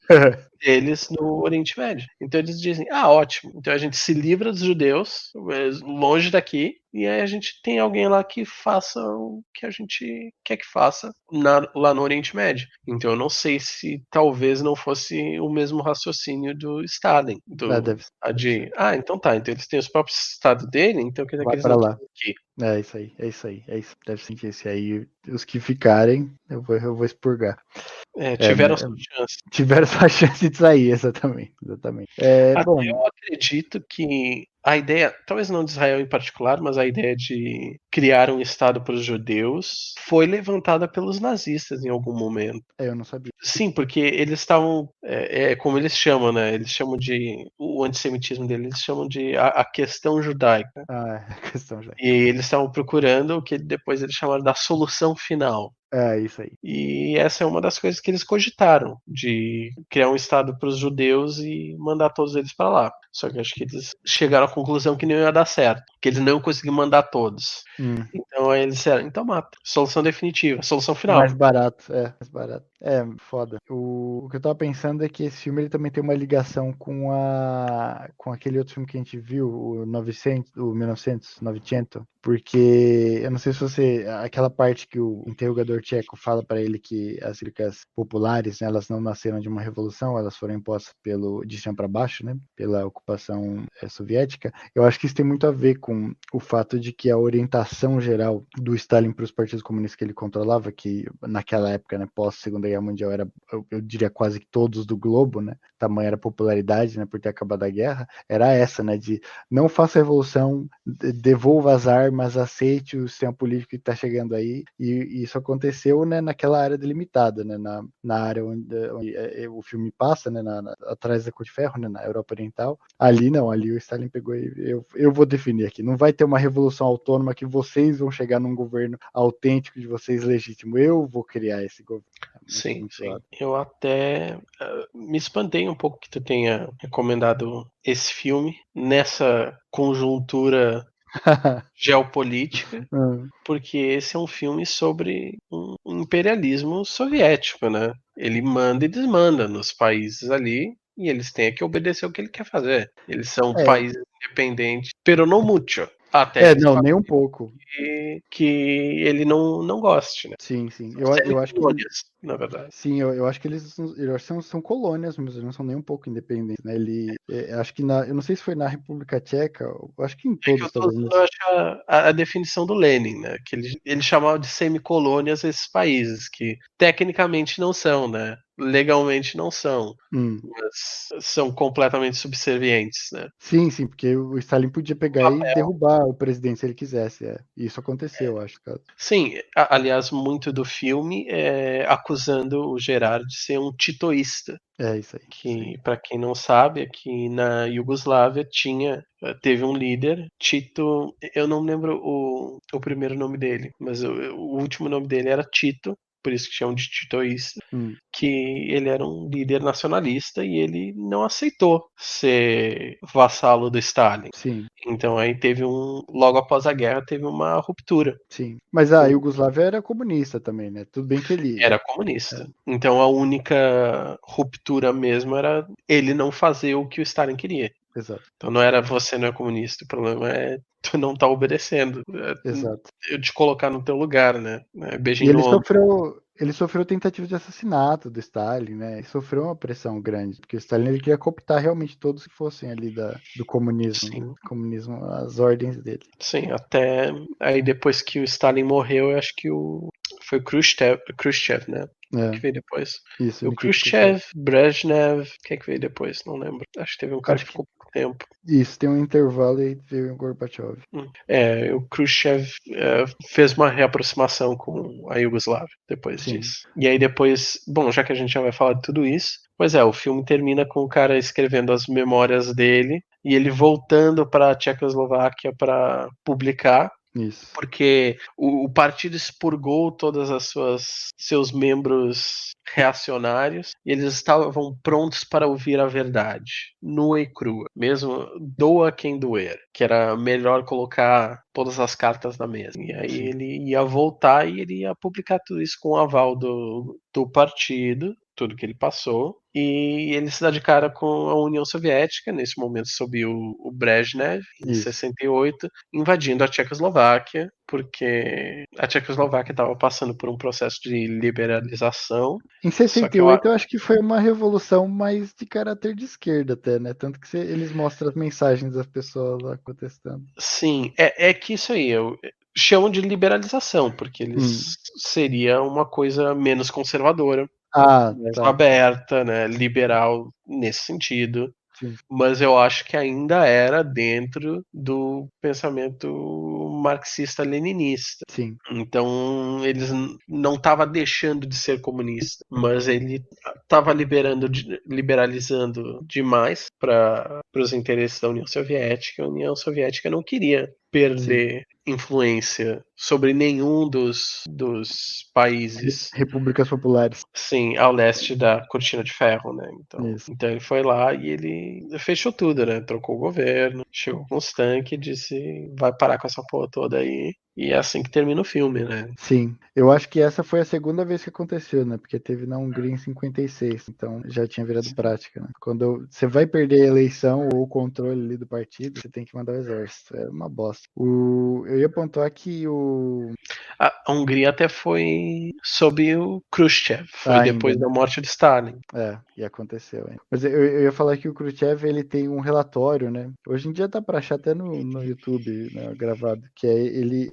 Speaker 1: deles no Oriente Médio. Então eles dizem: ah, ótimo, então a gente se livra dos judeus, longe daqui, e aí a gente tem alguém lá que faça o que a gente quer que faça lá no Oriente Médio. Então eu não sei se talvez não fosse o mesmo raciocínio do Stalin,
Speaker 2: Deve ser.
Speaker 1: então tá, então eles têm os próprios estados dele, então quer dizer que
Speaker 2: Vai
Speaker 1: eles
Speaker 2: para
Speaker 1: não
Speaker 2: lá.
Speaker 1: querem aqui.
Speaker 2: É isso aí, é isso aí, é isso. Deve sentir esse aí. Os que ficarem, eu vou expurgar.
Speaker 1: Tiveram sua chance.
Speaker 2: Tiveram sua chance de sair, exatamente.
Speaker 1: Até
Speaker 2: Bom,
Speaker 1: eu acredito que a ideia, talvez não de Israel em particular, mas a ideia de criar um Estado para os judeus foi levantada pelos nazistas em algum momento.
Speaker 2: eu não sabia.
Speaker 1: Sim, porque eles estavam, como eles chamam, né? Eles chamam de, o antissemitismo deles, eles chamam de a questão judaica.
Speaker 2: Ah, é questão já.
Speaker 1: E eles estavam procurando o que depois eles chamaram da solução final.
Speaker 2: É isso aí.
Speaker 1: E essa é uma das coisas que eles cogitaram, de criar um estado para os judeus e mandar todos eles para lá. Só que acho que eles chegaram à conclusão que não ia dar certo, que eles não iam conseguir mandar todos. Então aí eles disseram: então mata. Solução definitiva, solução final.
Speaker 2: Mais barato, mais barato. É, foda. O que eu tava pensando é que esse filme ele também tem uma ligação com aquele outro filme que a gente viu, o 1900, porque eu não sei se você, aquela parte que o interrogador tcheco fala para ele que as repúblicas populares, né, elas não nasceram de uma revolução, elas foram impostas de cima para baixo, né, pela ocupação soviética. Eu acho que isso tem muito a ver com o fato de que a orientação geral do Stalin para os partidos comunistas que ele controlava, que naquela época, né, pós Segunda Guerra Mundial, era, eu diria, quase que todos do globo, né, tamanha era a popularidade, né, por ter acabado a guerra, era essa, né, de não faça revolução, devolva as armas, aceite o sistema político que está chegando aí, e isso aconteceu, né, naquela área delimitada, né, na área onde o filme passa, né, atrás da Cor de Ferro, né, na Europa Oriental. Ali não, ali o Stalin pegou e eu vou definir aqui, não vai ter uma revolução autônoma que vocês vão chegar num governo autêntico de vocês legítimo, eu vou criar esse governo.
Speaker 1: Sim, sim. Eu até me espantei um pouco que tu tenha recomendado esse filme nessa conjuntura geopolítica, porque esse é um filme sobre um imperialismo soviético, né? Ele manda e desmanda nos países ali e eles têm que obedecer o que ele quer fazer. Eles são países independentes, pero no mucho. Até eles
Speaker 2: não, nem um pouco.
Speaker 1: que ele não goste, né?
Speaker 2: Sim, sim.
Speaker 1: São
Speaker 2: Eu acho que
Speaker 1: na verdade.
Speaker 2: sim, eu acho que eles são colônias, mas eles não são nem um pouco independentes, né? Acho que eu não sei se foi na República Tcheca, eu acho que em
Speaker 1: É que eu
Speaker 2: todos,
Speaker 1: tô
Speaker 2: talvez.
Speaker 1: usando, eu acho, a definição do Lenin, né? Que ele chamava de semicolônias esses países, que tecnicamente não são, né? legalmente não são.
Speaker 2: Hum.
Speaker 1: Mas são completamente subservientes, né?
Speaker 2: Sim, porque o Stalin podia pegar e derrubar o presidente se ele quisesse. Isso aconteceu, acho.
Speaker 1: Sim, aliás, muito do filme é acusando o Gerard de ser um titoísta.
Speaker 2: É isso aí.
Speaker 1: Que, para quem não sabe, aqui na Iugoslávia teve um líder, Tito, eu não lembro o primeiro nome dele, mas o último nome dele era Tito, por isso que chamam de titoísta, que ele era um líder nacionalista e ele não aceitou ser vassalo do Stalin.
Speaker 2: Sim.
Speaker 1: Então aí logo após a guerra teve uma ruptura.
Speaker 2: Sim. Mas a Iugoslávia era comunista também, né? Tudo bem que ele
Speaker 1: era comunista. Então a única ruptura mesmo era ele não fazer o que o Stalin queria.
Speaker 2: Exato.
Speaker 1: Então não era você não é comunista, o problema é tu não tá obedecendo.
Speaker 2: Exato.
Speaker 1: Eu te colocar no teu lugar, né? Beijinho
Speaker 2: E ele
Speaker 1: no ombro.
Speaker 2: sofreu tentativa de assassinato do Stalin, né? Ele sofreu uma pressão grande, porque o Stalin ele queria cooptar realmente todos que fossem ali do comunismo,
Speaker 1: Sim.
Speaker 2: né? Comunismo, as ordens dele.
Speaker 1: Sim, até aí depois que o Stalin morreu, eu acho que foi o Khrushchev, né? Que veio depois.
Speaker 2: Isso,
Speaker 1: o Khrushchev, Brezhnev, quem é que veio depois? Não lembro. Acho que teve um cara que ficou pouco tempo.
Speaker 2: Isso, tem um intervalo e veio o Gorbachev.
Speaker 1: O Khrushchev fez uma reaproximação com a Iugoslávia depois disso. E aí depois, bom, já que a gente já vai falar de tudo isso, pois o filme termina com o cara escrevendo as memórias dele e ele voltando para a Tchecoslováquia para publicar.
Speaker 2: Isso.
Speaker 1: Porque o partido expurgou todas as seus membros reacionários e eles estavam prontos para ouvir a verdade, nua e crua, mesmo doa quem doer, que era melhor colocar todas as cartas na mesa. E aí ele ia voltar e ele ia publicar tudo isso com o aval do partido, tudo que ele passou, e ele se dá de cara com a União Soviética, nesse momento sob o Brezhnev, em 68, invadindo a Tchecoslováquia, porque a Tchecoslováquia estava passando por um processo de liberalização.
Speaker 2: Em 68 eu acho que foi uma revolução mais de caráter de esquerda até, né? Tanto que eles mostram as mensagens das pessoas lá protestando.
Speaker 1: Sim, é que isso aí, chamam de liberalização, porque eles seria uma coisa menos conservadora, mais aberta, né, liberal nesse sentido.
Speaker 2: Sim.
Speaker 1: Mas eu acho que ainda era dentro do pensamento marxista-leninista.
Speaker 2: Sim.
Speaker 1: Então eles não estavam deixando de ser comunista, mas ele estava liberalizando demais para os interesses da União Soviética. A União Soviética não queria perder influência sobre nenhum dos países.
Speaker 2: Repúblicas populares.
Speaker 1: Sim, ao leste da Cortina de Ferro, né? Então ele foi lá e ele fechou tudo, né? Trocou o governo, chegou com os tanques e disse: vai parar com essa porra toda aí. E é assim que termina o filme, né?
Speaker 2: Sim, eu acho que essa foi a segunda vez que aconteceu, né? Porque teve na Hungria em 56, então já tinha virado prática, né? Quando você vai perder a eleição ou o controle ali do partido, você tem que mandar o exército. É uma bosta. Eu ia pontuar que
Speaker 1: a Hungria até foi sob o Khrushchev, foi depois da morte de Stalin.
Speaker 2: E aconteceu, hein? Mas eu ia falar que o Khrushchev, ele tem um relatório, né? Hoje em dia dá pra achar até no YouTube, né, gravado, que ele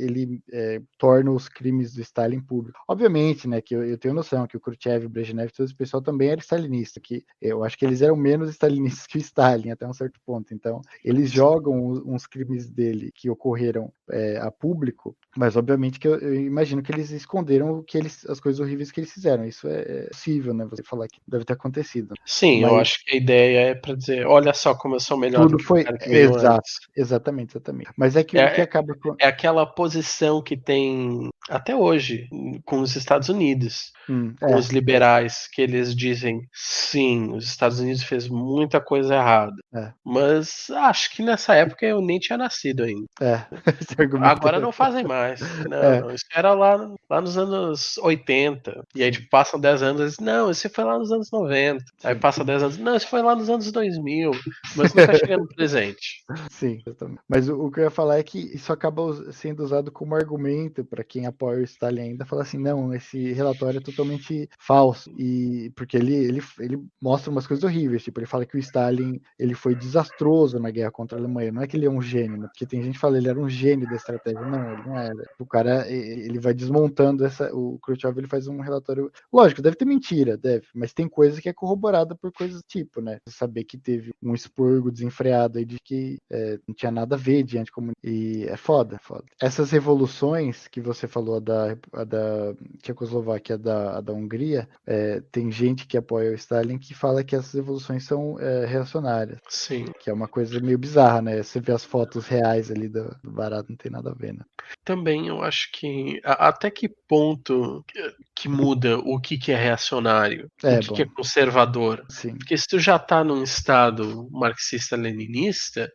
Speaker 2: torna os crimes do Stalin públicos. Obviamente, né, que eu tenho noção que o Khrushchev, o Brezhnev, todo esse pessoal também era stalinista, que eu acho que eles eram menos stalinistas que o Stalin, até um certo ponto. Então, eles jogam uns crimes dele que ocorreram a público, mas obviamente que eu imagino que eles esconderam as coisas horríveis que eles fizeram. Isso é possível, né? Você falar que deve ter acontecido.
Speaker 1: Sim, eu acho que a ideia é para dizer, olha só como eu sou melhor do que o cara que veio antes.
Speaker 2: Exatamente. Mas é que o que acaba com...
Speaker 1: É aquela posição que tem até hoje com os Estados Unidos, com os liberais, que eles dizem, sim, os Estados Unidos fez muita coisa errada. Mas acho que nessa época eu nem tinha nascido ainda. Agora não fazem mais. Não, isso era lá nos anos 80. E aí, tipo, passam 10 anos e dizem, não, isso foi lá nos anos 90. Aí passa 10 anos, não, isso foi lá nos anos 2000. Mas nunca chega no presente.
Speaker 2: Sim, exatamente. Mas o que eu ia falar é que isso acaba sendo usado como argumento para quem apoia o Stalin ainda, fala assim, não, esse relatório é totalmente falso, e porque ele mostra umas coisas horríveis, tipo, ele fala que o Stalin, ele foi desastroso na guerra contra a Alemanha, não é que ele é um gênio, né? Porque tem gente que fala, ele era um gênio da estratégia, não, ele não era. O cara, ele vai desmontando o Khrushchev, ele faz um relatório, lógico, deve ter mentira, deve, mas tem coisa que é corroborada por coisas tipo, né? Você saber que teve um expurgo desenfreado aí de que não tinha nada a ver de anticomunismo, e é foda. Essas revoluções que você falou, a da Tchecoslováquia, a da Hungria, tem gente que apoia o Stalin que fala que essas revoluções são reacionárias.
Speaker 1: Sim.
Speaker 2: Que é uma coisa meio bizarra, né? Você vê as fotos reais ali do barato, não tem nada a ver, né?
Speaker 1: Também eu acho que até que ponto que muda o que é reacionário, o que é conservador.
Speaker 2: Sim.
Speaker 1: Porque se tu já tá num estado marxista-leninista,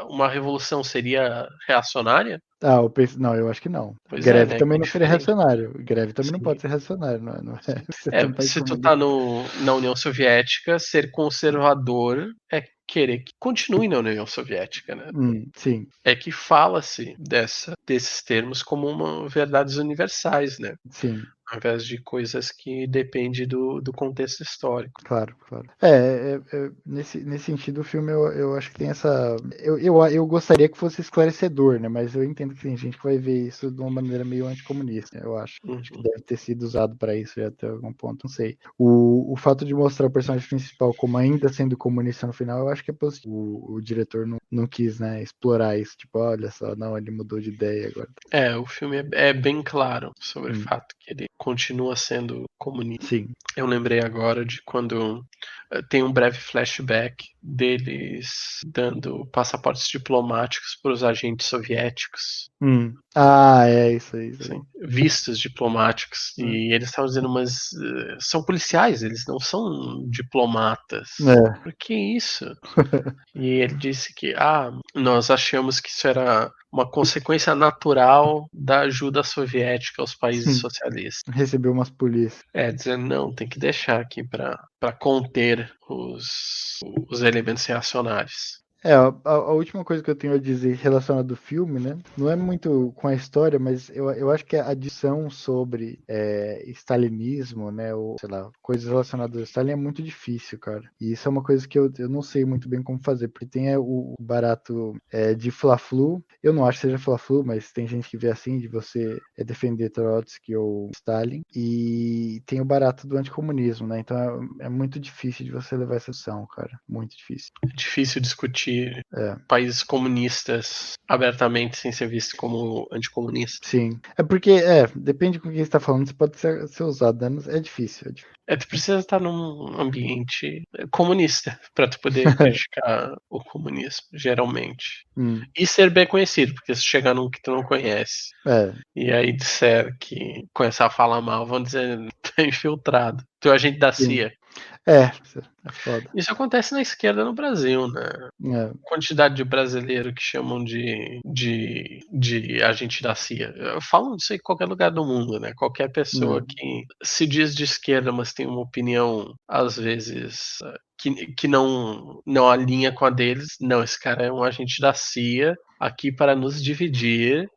Speaker 1: uma revolução seria reacionária?
Speaker 2: Não, eu acho que não.
Speaker 1: Pois
Speaker 2: Greve
Speaker 1: né?
Speaker 2: também
Speaker 1: É
Speaker 2: não seria
Speaker 1: diferente.
Speaker 2: reacionário. Greve também não
Speaker 1: Sim.
Speaker 2: pode ser reacionário. Não é. Você tem um país
Speaker 1: Se tu
Speaker 2: comunista.
Speaker 1: tá na União Soviética, ser conservador é querer que continue na União Soviética, né?
Speaker 2: Sim.
Speaker 1: É que fala-se desses termos como verdades universais, né?
Speaker 2: Sim.
Speaker 1: Ao invés de coisas que dependem do contexto histórico.
Speaker 2: Claro. Nesse sentido, o filme eu acho que tem essa. Eu gostaria que fosse esclarecedor, né? Mas eu entendo que tem gente que vai ver isso de uma maneira meio anticomunista, eu acho. Acho que deve ter sido usado para isso já até algum ponto, não sei. O fato de mostrar o personagem principal como ainda sendo comunista no final, eu acho que é positivo. O diretor não quis, né, explorar isso. Tipo, olha só, não, ele mudou de ideia agora.
Speaker 1: O filme é bem claro sobre o fato que ele continua sendo comunista.
Speaker 2: Sim.
Speaker 1: Eu lembrei agora de quando tem um breve flashback deles dando passaportes diplomáticos para os agentes soviéticos.
Speaker 2: Isso aí.
Speaker 1: Sim, vistos diplomáticos. E eles estavam dizendo, mas são policiais, eles não são diplomatas. Por que isso? E ele disse que nós achamos que isso era uma consequência natural da ajuda soviética aos países socialistas.
Speaker 2: Recebeu umas polícias.
Speaker 1: Dizendo, não, tem que deixar aqui para conter os elementos reacionários.
Speaker 2: A última coisa que eu tenho a dizer relacionada ao filme, né? Não é muito com a história, mas eu acho que a adição sobre stalinismo, né? Ou, sei lá, coisas relacionadas ao Stalin é muito difícil, cara. E isso é uma coisa que eu não sei muito bem como fazer, porque tem o barato de Fla-Flu. Eu não acho que seja Fla-Flu, mas tem gente que vê assim, de você defender Trotsky ou Stalin. E tem o barato do anticomunismo, né? Então é muito difícil de você levar essa discussão, cara. Muito difícil.
Speaker 1: É difícil discutir países comunistas abertamente sem ser visto como anticomunista.
Speaker 2: Sim. É porque, depende com quem você está falando, isso pode ser usado, né? É difícil.
Speaker 1: Tu precisa estar num ambiente comunista para tu poder criticar o comunismo, geralmente. E ser bem conhecido, porque se chegar num que tu não conhece e aí disser que começar a falar mal, vão dizer tu é infiltrado, tu é agente da CIA.
Speaker 2: É foda.
Speaker 1: Isso acontece na esquerda no Brasil, né? Quantidade de brasileiro que chamam de agente da CIA. Falam disso em qualquer lugar do mundo, né? Qualquer pessoa que se diz de esquerda, mas tem uma opinião, às vezes, que não alinha com a deles. Não, esse cara é um agente da CIA aqui para nos dividir.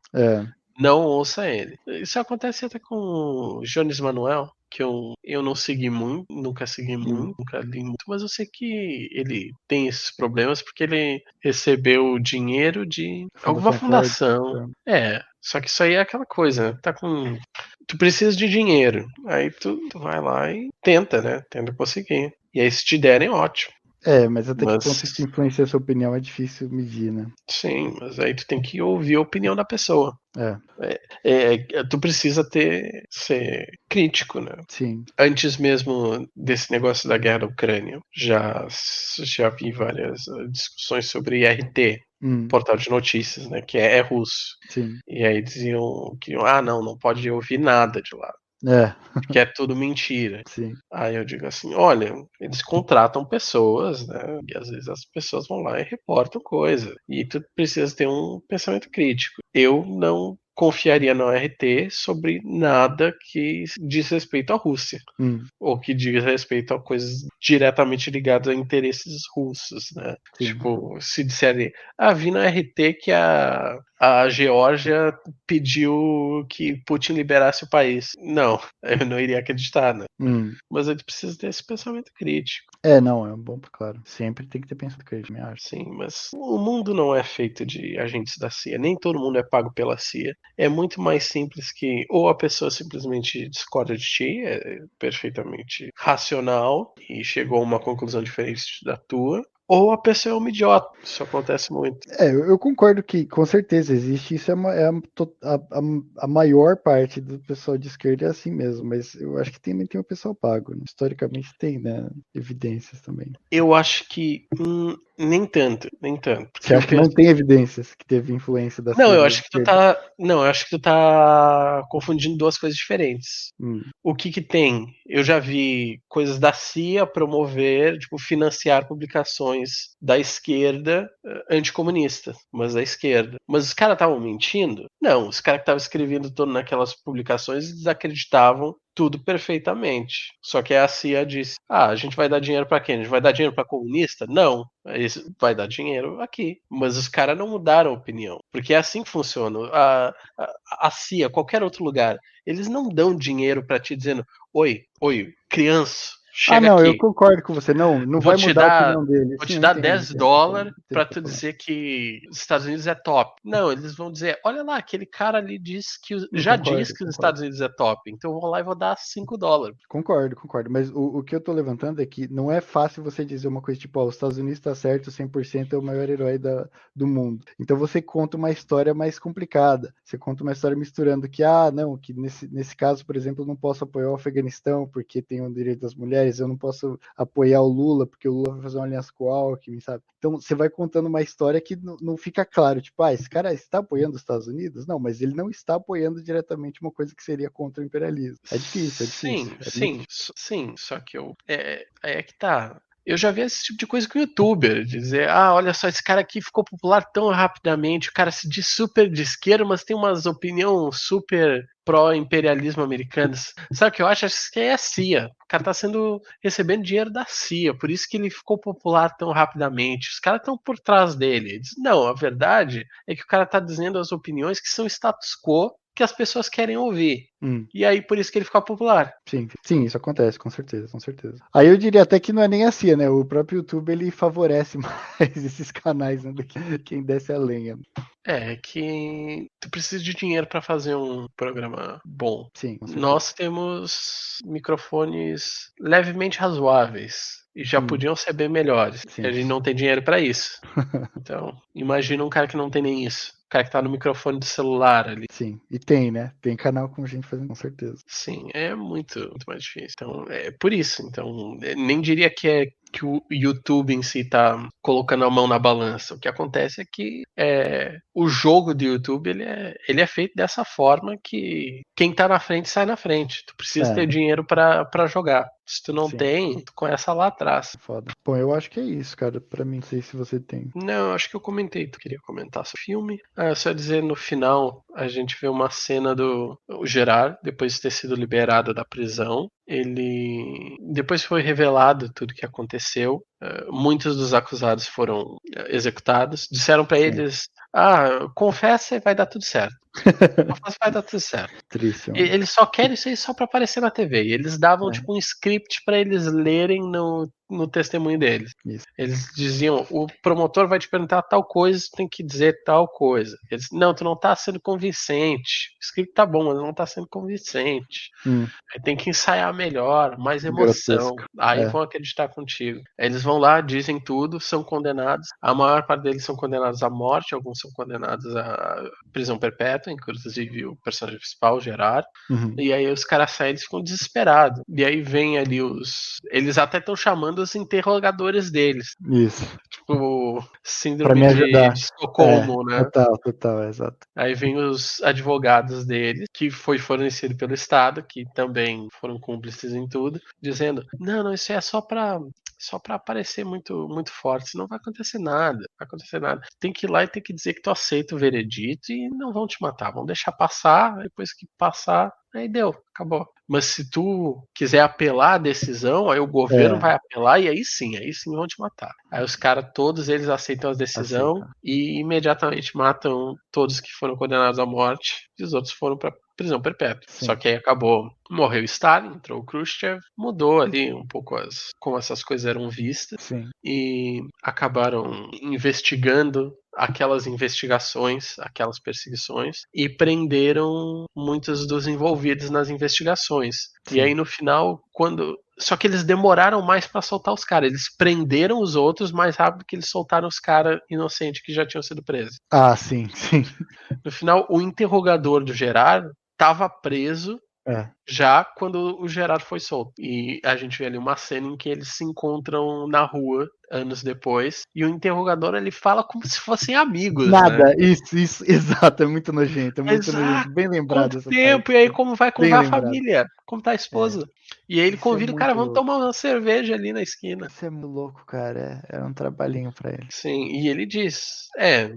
Speaker 1: Não ouça ele. Isso acontece até com o Jones Manuel, que eu não segui muito, nunca segui muito, nunca li muito, mas eu sei que ele tem esses problemas porque ele recebeu dinheiro de alguma fundação. Só que isso aí é aquela coisa, né? Tu precisa de dinheiro, aí tu vai lá e tenta, né? Tenta conseguir. E aí se te derem, ótimo.
Speaker 2: Mas até que ponto isso influencia a sua opinião é difícil medir, né?
Speaker 1: Sim, mas aí tu tem que ouvir a opinião da pessoa. Tu precisa ser crítico, né?
Speaker 2: Sim.
Speaker 1: Antes mesmo desse negócio da guerra da Ucrânia, já vi várias discussões sobre IRT, portal de notícias, né? Que é russo.
Speaker 2: Sim.
Speaker 1: E aí diziam que não pode ouvir nada de lá. Que é tudo mentira.
Speaker 2: Sim.
Speaker 1: Aí eu digo assim, olha, eles contratam pessoas, né? E às vezes as pessoas vão lá e reportam coisa. E tu precisa ter um pensamento crítico. Eu não confiaria na ORT sobre nada que diz respeito à Rússia. Ou que diz respeito a coisas diretamente ligadas a interesses russos, né?
Speaker 2: Sim.
Speaker 1: Tipo, se disserem, vi na ORT que a Geórgia pediu que Putin liberasse o país. Não, eu não iria acreditar, né? Mas a gente precisa ter esse pensamento crítico.
Speaker 2: Não, é um bom, claro. Sempre tem que ter pensamento crítico, me acho.
Speaker 1: Sim, mas o mundo não é feito de agentes da CIA. Nem todo mundo é pago pela CIA. É muito mais simples que ou a pessoa simplesmente discorda de ti, é perfeitamente racional e chegou a uma conclusão diferente da tua, ou a pessoa é uma idiota. Isso acontece muito.
Speaker 2: Eu concordo que com certeza existe, isso a maior parte do pessoal de esquerda é assim mesmo, mas eu acho que também tem o pessoal pago, né? Historicamente tem, né, evidências também.
Speaker 1: Eu acho que nem tanto.
Speaker 2: Você acha que não tem evidências que teve influência da
Speaker 1: Não,
Speaker 2: CIA?
Speaker 1: eu acho que tu tá confundindo duas coisas diferentes. O que tem? Eu já vi coisas da CIA promover, tipo, financiar publicações da esquerda anticomunista, mas da esquerda. Mas os caras estavam mentindo? Não, os caras que estavam escrevendo tudo naquelas publicações desacreditavam tudo perfeitamente. Só que a CIA disse: a gente vai dar dinheiro pra quem? A gente vai dar dinheiro pra comunista? Não. Vai dar dinheiro aqui. Mas os caras não mudaram a opinião. Porque é assim que funciona. A CIA, qualquer outro lugar, eles não dão dinheiro pra ti dizendo: oi, criança, chega
Speaker 2: não, eu
Speaker 1: aqui.
Speaker 2: concordo com você. Não vai mudar a opinião dele.
Speaker 1: Vou
Speaker 2: Sim,
Speaker 1: te
Speaker 2: eu
Speaker 1: dar
Speaker 2: entendo,
Speaker 1: $10 pra tu
Speaker 2: falando.
Speaker 1: dizer que os Estados Unidos é top. Não, eles vão dizer: olha lá, aquele cara ali disse que já disse que os Estados Unidos é top. Então eu vou lá e vou dar $5.
Speaker 2: Concordo. Mas o que eu tô levantando é que não é fácil você dizer uma coisa tipo, os Estados Unidos tá certo, 100% é o maior herói do mundo. Então você conta uma história mais complicada. Você conta uma história misturando que, não, que nesse caso, por exemplo, eu não posso apoiar o Afeganistão porque tem o direito das mulheres, eu não posso apoiar o Lula porque o Lula vai fazer uma aliança com o Alckmin, sabe? Então você vai contando uma história que não fica claro, tipo, esse cara está apoiando os Estados Unidos? Não, mas ele não está apoiando diretamente uma coisa que seria contra o imperialismo. É difícil.
Speaker 1: Sim, só que é que tá. Eu já vi esse tipo de coisa com o youtuber, dizer, olha só, esse cara aqui ficou popular tão rapidamente, o cara se diz super de esquerda, mas tem umas opiniões super pró-imperialismo americano. Sabe o que eu acho? Acho que é a CIA. O cara tá recebendo dinheiro da CIA, por isso que ele ficou popular tão rapidamente. Os caras estão por trás dele. Eles, não, a verdade é que o cara tá dizendo as opiniões que são status quo que as pessoas querem ouvir. E aí, por isso que ele fica popular.
Speaker 2: Sim, isso acontece, com certeza. Aí eu diria até que não é nem a CIA, né? O próprio YouTube, ele favorece mais esses canais, né, do que quem desce a lenha.
Speaker 1: É que tu precisa de dinheiro para fazer um programa bom.
Speaker 2: Sim, com certeza.
Speaker 1: Nós temos microfones levemente razoáveis e já podiam ser bem melhores. E a gente não tem dinheiro para isso. Então, imagina um cara que não tem nem isso. O cara que tá no microfone do celular ali.
Speaker 2: Sim, e tem, né? Tem canal com gente fazendo, com certeza.
Speaker 1: Sim, é muito mais difícil. Então, é por isso. Então, nem diria que o YouTube em si tá colocando a mão na balança. O que acontece é que o jogo do YouTube ele é feito dessa forma que quem tá na frente sai na frente. Tu precisa ter dinheiro para jogar. Se tu não tem, tu começa lá atrás.
Speaker 2: Foda. Bom, eu acho que é isso, cara. Pra mim, não sei se você tem.
Speaker 1: Não, acho que eu comentei. Tu queria comentar sobre o filme? Só dizer, no final, a gente vê uma cena do Gerard, depois de ter sido liberado da prisão. Depois foi revelado tudo o que aconteceu. Muitos dos acusados foram executados. Disseram pra eles: confessa e vai dar tudo certo. Vai dar tudo certo.
Speaker 2: Triste, mano.
Speaker 1: Eles só querem isso aí só pra aparecer na TV. E eles davam tipo um script pra eles lerem no testemunho deles.
Speaker 2: Isso.
Speaker 1: Eles diziam: o promotor vai te perguntar tal coisa, tu tem que dizer tal coisa. Eles: não, tu não tá sendo convincente. O script tá bom, mas não tá sendo convincente. Aí tem que ensaiar melhor, mais emoção.
Speaker 2: Grotesco.
Speaker 1: Aí vão acreditar contigo. Aí eles vão lá, dizem tudo, são condenados. A maior parte deles são condenados à morte, alguns são condenados à prisão perpétua, inclusive o personagem principal, o Gerard. E aí os caras saem, eles ficam desesperados. E aí vem ali eles até estão chamando os interrogadores deles.
Speaker 2: Isso.
Speaker 1: Tipo, síndrome
Speaker 2: pra me ajudar.
Speaker 1: de Estocolmo, né?
Speaker 2: Total, exato.
Speaker 1: Aí vem os advogados deles, que foi fornecido pelo Estado, que também foram cúmplices em tudo, dizendo: não, isso é só pra aparecer muito, muito forte, senão vai acontecer nada. Tem que ir lá e tem que dizer que tu aceita o veredito e não vão te matar, vão deixar passar, depois que passar, aí deu, acabou. Mas se tu quiser apelar a decisão, aí o governo vai apelar e aí sim vão te matar. Aí os caras, todos eles aceitam a decisão e imediatamente matam todos que foram condenados à morte e os outros foram pra prisão perpétua. Sim. Só que aí acabou, morreu Stalin, entrou o Khrushchev, mudou ali um pouco como essas coisas eram vistas.
Speaker 2: Sim.
Speaker 1: E acabaram investigando aquelas investigações, aquelas perseguições, e prenderam muitos dos envolvidos nas investigações. Sim. E aí no final, só que eles demoraram mais para soltar os caras. Eles prenderam os outros mais rápido que eles soltaram os caras inocentes que já tinham sido presos.
Speaker 2: Ah, sim, sim.
Speaker 1: No final, o interrogador do Gerard estava preso já quando o Gerard foi solto. E a gente vê ali uma cena em que eles se encontram na rua anos depois, e o interrogador ele fala como se fossem amigos.
Speaker 2: Nada,
Speaker 1: né?
Speaker 2: Isso, exato, é muito nojento, nojento. Bem lembrado
Speaker 1: Quanto tempo, parte. E aí como vai a família? Como tá a esposa? E aí ele convida o cara, vamos tomar uma cerveja ali na esquina.
Speaker 2: Isso é muito louco, cara, era um trabalhinho pra ele.
Speaker 1: Sim, e ele diz,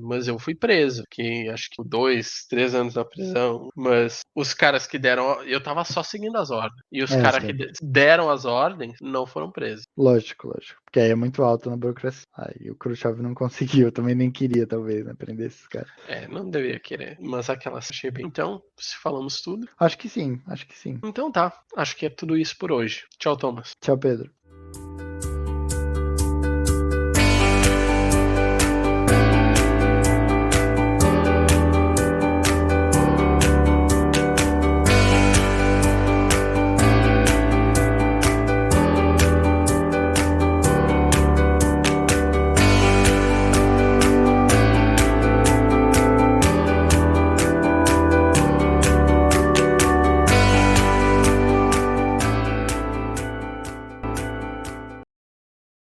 Speaker 1: mas eu fui preso, que acho que 2, 3 anos na prisão, mas os caras que deram, eu tava só seguindo as ordens, e os caras que deram as ordens não foram presos.
Speaker 2: Lógico, porque aí é muito alto na burocracia. Aí o Khrushchev não conseguiu, eu também nem queria, talvez, né, prender esses caras.
Speaker 1: Não deveria querer, mas aquela achei bem. Então, se falamos tudo?
Speaker 2: Acho que sim.
Speaker 1: Então tá, acho que é tudo isso por hoje. Tchau, Thomas.
Speaker 2: Tchau, Pedro.